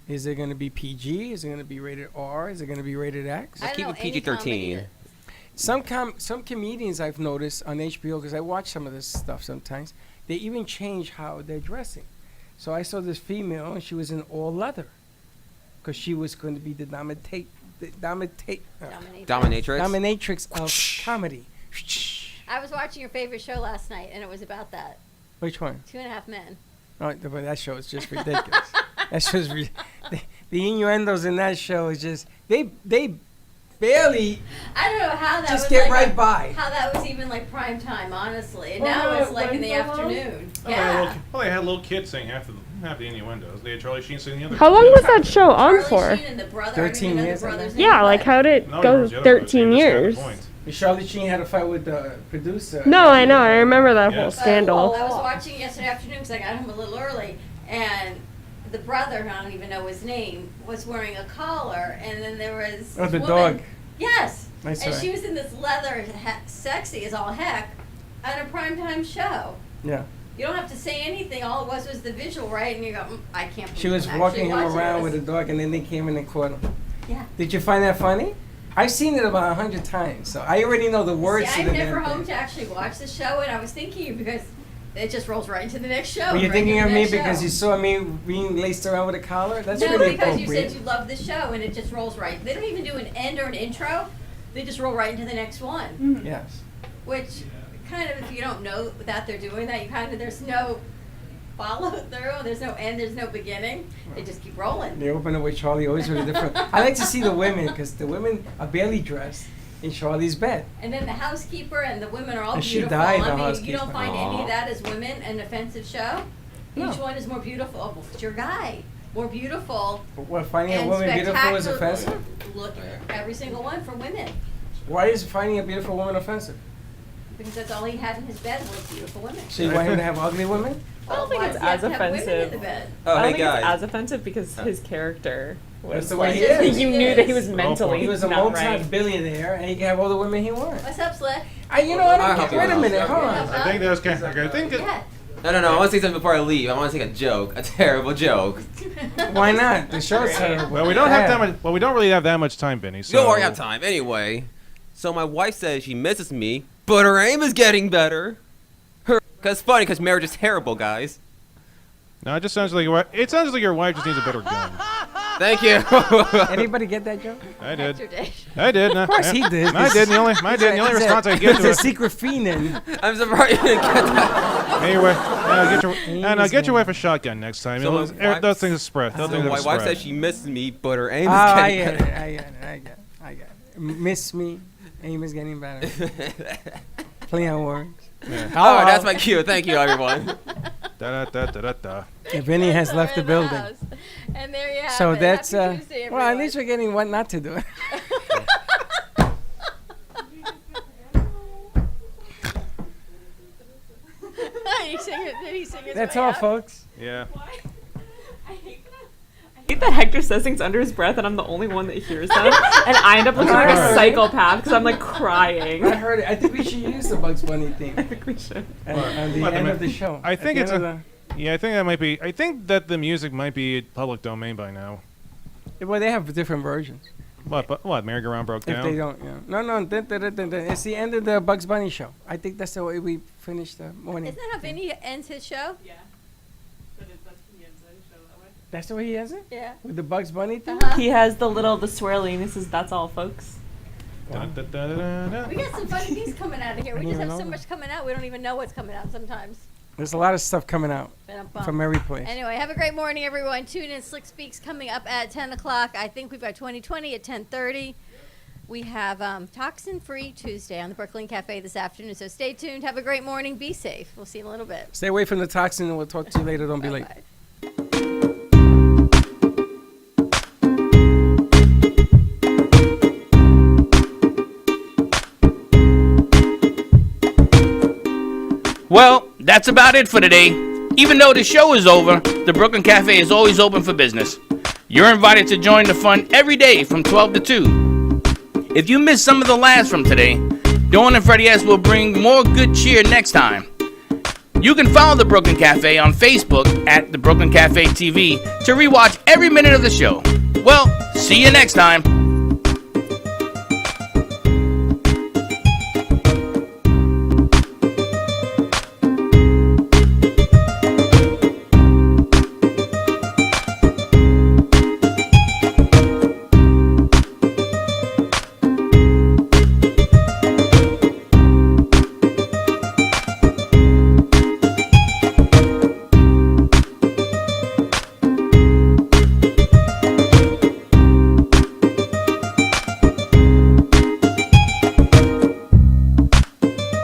[SPEAKER 3] is it going to be PG? Is it going to be rated R? Is it going to be rated X?
[SPEAKER 4] I don't
[SPEAKER 7] Keep
[SPEAKER 4] know
[SPEAKER 7] it
[SPEAKER 4] any
[SPEAKER 7] PG-13.
[SPEAKER 4] comedy
[SPEAKER 3] Some comedians I've noticed on HBO, because I watch some of this stuff sometimes, they even change how they're dressing. So I saw this female, and she was in all leather, because she was going to be the dominatrix of comedy.
[SPEAKER 4] I was watching your favorite show last night, and it was about that.
[SPEAKER 3] Which one?
[SPEAKER 4] 2.5 Men.
[SPEAKER 3] Oh, but that show is just ridiculous. That show's the innuendos in that show is just they barely
[SPEAKER 4] I don't know how that
[SPEAKER 3] just
[SPEAKER 4] was
[SPEAKER 3] get
[SPEAKER 4] like
[SPEAKER 3] right by.
[SPEAKER 4] how that was even like prime time, honestly. And
[SPEAKER 5] Well,
[SPEAKER 4] now
[SPEAKER 5] no,
[SPEAKER 4] it's like in the
[SPEAKER 5] when's the
[SPEAKER 4] afternoon.
[SPEAKER 8] Oh,
[SPEAKER 4] Yeah.
[SPEAKER 8] well, they had little kids saying half the innuendos. They had Charlie Sheen saying the other.
[SPEAKER 5] How long was that show on
[SPEAKER 4] Charlie
[SPEAKER 5] for?
[SPEAKER 4] Sheen and the brother.
[SPEAKER 3] 13
[SPEAKER 4] I don't even know
[SPEAKER 3] years,
[SPEAKER 4] the
[SPEAKER 3] I
[SPEAKER 4] brother's
[SPEAKER 3] think.
[SPEAKER 4] name,
[SPEAKER 5] Yeah, like
[SPEAKER 4] but-
[SPEAKER 5] how did it
[SPEAKER 8] No,
[SPEAKER 5] go
[SPEAKER 8] it was the other one,
[SPEAKER 5] 13
[SPEAKER 8] saying
[SPEAKER 5] years?
[SPEAKER 8] this kind of point.
[SPEAKER 3] Charlie Sheen had a fight with the producer.
[SPEAKER 5] No, I know. I remember that whole
[SPEAKER 8] Yes.
[SPEAKER 5] scandal.
[SPEAKER 4] I was watching yesterday afternoon because I got home a little early, and the brother, I don't even know his name, was wearing a collar, and then there was
[SPEAKER 3] Oh,
[SPEAKER 4] this
[SPEAKER 3] the
[SPEAKER 4] woman-
[SPEAKER 3] dog.
[SPEAKER 4] Yes,
[SPEAKER 3] I saw
[SPEAKER 4] and
[SPEAKER 3] it.
[SPEAKER 4] she was in this leather, sexy as all heck, on a primetime show.
[SPEAKER 3] Yeah.
[SPEAKER 4] You don't have to say anything. All it was the visual, right? And you go, I can't.
[SPEAKER 3] She
[SPEAKER 4] believe
[SPEAKER 3] was
[SPEAKER 4] I'm
[SPEAKER 3] walking
[SPEAKER 4] actually
[SPEAKER 3] him around with
[SPEAKER 4] watching
[SPEAKER 3] a dog, and then they came in and caught him.
[SPEAKER 4] this. Yeah.
[SPEAKER 3] Did you find that funny? I've seen it about 100 times, so I already know the words
[SPEAKER 4] See,
[SPEAKER 3] to
[SPEAKER 4] I'm
[SPEAKER 3] the
[SPEAKER 4] never
[SPEAKER 3] damn
[SPEAKER 4] home
[SPEAKER 3] thing.
[SPEAKER 4] to actually watch the show, and I was thinking you because it just rolls right into the next show.
[SPEAKER 3] Were you
[SPEAKER 4] right
[SPEAKER 3] thinking
[SPEAKER 4] into
[SPEAKER 3] of
[SPEAKER 4] the
[SPEAKER 3] me
[SPEAKER 4] next
[SPEAKER 3] because
[SPEAKER 4] show.
[SPEAKER 3] you saw me being laced around with a collar? That's
[SPEAKER 4] No,
[SPEAKER 3] pretty
[SPEAKER 4] because you
[SPEAKER 3] appropriate.
[SPEAKER 4] said you love the show, and it just rolls right. They don't even do an end or an intro. They just roll right into the next one.
[SPEAKER 3] Yes.
[SPEAKER 4] Which, kind of, if you don't know that they're doing that, you kind of, there's no follow through, there's no end, there's no beginning. They just keep rolling.
[SPEAKER 3] They open up with Charlie always with a different. I like to see the women because the women are barely dressed in Charlie's bed.
[SPEAKER 4] And then the housekeeper and the women are all
[SPEAKER 3] And she
[SPEAKER 4] beautiful.
[SPEAKER 3] died, the
[SPEAKER 4] I mean, you
[SPEAKER 3] housekeeper.
[SPEAKER 4] don't find any of that as women an offensive show.
[SPEAKER 3] No.
[SPEAKER 4] Each one is more beautiful. Oh, well, it's your guy. More beautiful.
[SPEAKER 3] What, finding a
[SPEAKER 4] and
[SPEAKER 3] woman beautiful is
[SPEAKER 4] spectacular.
[SPEAKER 3] offensive?
[SPEAKER 4] Look, every single one for women.
[SPEAKER 3] Why is finding a beautiful woman offensive?
[SPEAKER 4] Because that's all he had in his bed was beautiful women.
[SPEAKER 3] So you want him to have ugly women?
[SPEAKER 2] I don't think
[SPEAKER 4] Why
[SPEAKER 2] it's
[SPEAKER 4] does he have
[SPEAKER 2] as
[SPEAKER 4] to have women in
[SPEAKER 2] offensive.
[SPEAKER 4] the bed?
[SPEAKER 7] Oh,
[SPEAKER 2] I don't
[SPEAKER 7] hey
[SPEAKER 2] think it's
[SPEAKER 7] guys.
[SPEAKER 2] as offensive because his character was
[SPEAKER 3] That's the way
[SPEAKER 2] like,
[SPEAKER 3] he is.
[SPEAKER 2] you knew that he was mentally
[SPEAKER 3] He was a
[SPEAKER 2] not right.
[SPEAKER 3] multi-billionaire, and he can have all the women he wants.
[SPEAKER 4] What's up, Slick?
[SPEAKER 3] I don't
[SPEAKER 7] I'll help
[SPEAKER 3] care.
[SPEAKER 7] you
[SPEAKER 3] Wait a
[SPEAKER 7] out.
[SPEAKER 3] minute, hold
[SPEAKER 4] Yeah.
[SPEAKER 3] on.
[SPEAKER 8] I think that was kind of. I think it,
[SPEAKER 4] Yeah.
[SPEAKER 7] No, I want to say something before I leave. I want to take a joke, a terrible joke.
[SPEAKER 3] Why not? The show's terrible.
[SPEAKER 8] well, we don't have that much. Well, we don't really have that much time, Benny. So
[SPEAKER 7] Don't worry, I have time. Anyway, so my wife says she misses me, but her aim is getting better. Cause funny, cause marriage is terrible, guys.
[SPEAKER 8] No, it just sounds like it sounds like your wife just needs a better gun.
[SPEAKER 7] Thank you.
[SPEAKER 3] Anybody get that joke?
[SPEAKER 8] I did.
[SPEAKER 4] Hector did.
[SPEAKER 8] I did.
[SPEAKER 3] Of course he did.
[SPEAKER 8] I did. The only response I get
[SPEAKER 3] It's
[SPEAKER 8] to
[SPEAKER 3] a
[SPEAKER 8] it.
[SPEAKER 3] secret fiend.
[SPEAKER 7] I'm surprised you didn't get that.
[SPEAKER 8] Anyway, get your wife a shotgun next time.
[SPEAKER 7] So
[SPEAKER 8] Those
[SPEAKER 7] my wife-
[SPEAKER 8] those things spread. Those
[SPEAKER 7] So
[SPEAKER 8] things
[SPEAKER 7] my wife
[SPEAKER 8] spread.
[SPEAKER 7] says she misses me, but her aim is
[SPEAKER 3] I
[SPEAKER 7] getting
[SPEAKER 3] get it.
[SPEAKER 7] better.
[SPEAKER 3] I get it. Miss me. Aim is getting better. Play on words.
[SPEAKER 7] Oh, that's my cue. Thank you, everyone.
[SPEAKER 8] Da, da, da, da, da, da.
[SPEAKER 3] And Vinny has left the building.
[SPEAKER 4] And there you have
[SPEAKER 3] So
[SPEAKER 4] it.
[SPEAKER 3] that's
[SPEAKER 4] Happy Tuesday,
[SPEAKER 3] well, at
[SPEAKER 4] everyone.
[SPEAKER 3] least we're getting what not to do.
[SPEAKER 4] Did he sing his
[SPEAKER 3] That's
[SPEAKER 4] way
[SPEAKER 3] all,
[SPEAKER 4] out?
[SPEAKER 3] folks.
[SPEAKER 8] Yeah.
[SPEAKER 2] I hate that Hector says things under his breath and I'm the only one that hears them. And I end up looking like a psychopath because I'm like crying.
[SPEAKER 3] I heard it. I think we should use the Bugs Bunny thing
[SPEAKER 2] I think we should.
[SPEAKER 3] at the
[SPEAKER 8] What,
[SPEAKER 3] end
[SPEAKER 8] the
[SPEAKER 3] of the show.
[SPEAKER 8] I think
[SPEAKER 3] At
[SPEAKER 8] it's
[SPEAKER 3] the end
[SPEAKER 8] a.
[SPEAKER 3] of
[SPEAKER 8] Yeah, I think that might be. I think that the music might be public domain by now.
[SPEAKER 3] well, they have different versions.
[SPEAKER 8] What? Merry-go-round broke
[SPEAKER 3] If
[SPEAKER 8] down.
[SPEAKER 3] they don't, yeah. No. It's the end of the Bugs Bunny show. I think that's the way we finish the morning.
[SPEAKER 4] Isn't that how Vinny ends his show?
[SPEAKER 2] Yeah.
[SPEAKER 3] That's the way he has it?
[SPEAKER 4] Yeah.
[SPEAKER 3] With the Bugs Bunny thing?
[SPEAKER 4] Uh-huh.
[SPEAKER 2] He has the swirly and he says, that's all, folks.
[SPEAKER 8] Da, da, da, da, da.
[SPEAKER 4] We got some funny things coming out of here. We
[SPEAKER 3] I
[SPEAKER 4] just
[SPEAKER 3] didn't
[SPEAKER 4] have so
[SPEAKER 3] even know
[SPEAKER 4] much coming out. We don't even know what's coming out sometimes.
[SPEAKER 3] There's a lot of stuff coming out
[SPEAKER 4] Ba-dum-bum.
[SPEAKER 3] from every place.
[SPEAKER 4] Anyway, have a great morning, everyone. Tune in. Slick Speaks coming up at 10 o'clock. I think we've got 2020 at 10:30. We have Toxin-Free Tuesday on the Brooklyn Cafe this afternoon. So stay tuned. Have a great morning. Be safe. We'll see you in a little bit.
[SPEAKER 3] Stay away from the toxin and we'll talk to you later. Don't be late.
[SPEAKER 4] Bye-bye.
[SPEAKER 9] Well, that's about it for today. Even though the show is over, the Brooklyn Cafe is always open for business. You're invited to join the fun every day from 12 to 2. If you missed some of the laughs from today, Dawn and Freddie S will bring more good cheer next time. You can follow the Brooklyn Cafe on Facebook at the Brooklyn Cafe TV to rewatch every minute of the show. Well, see you next time.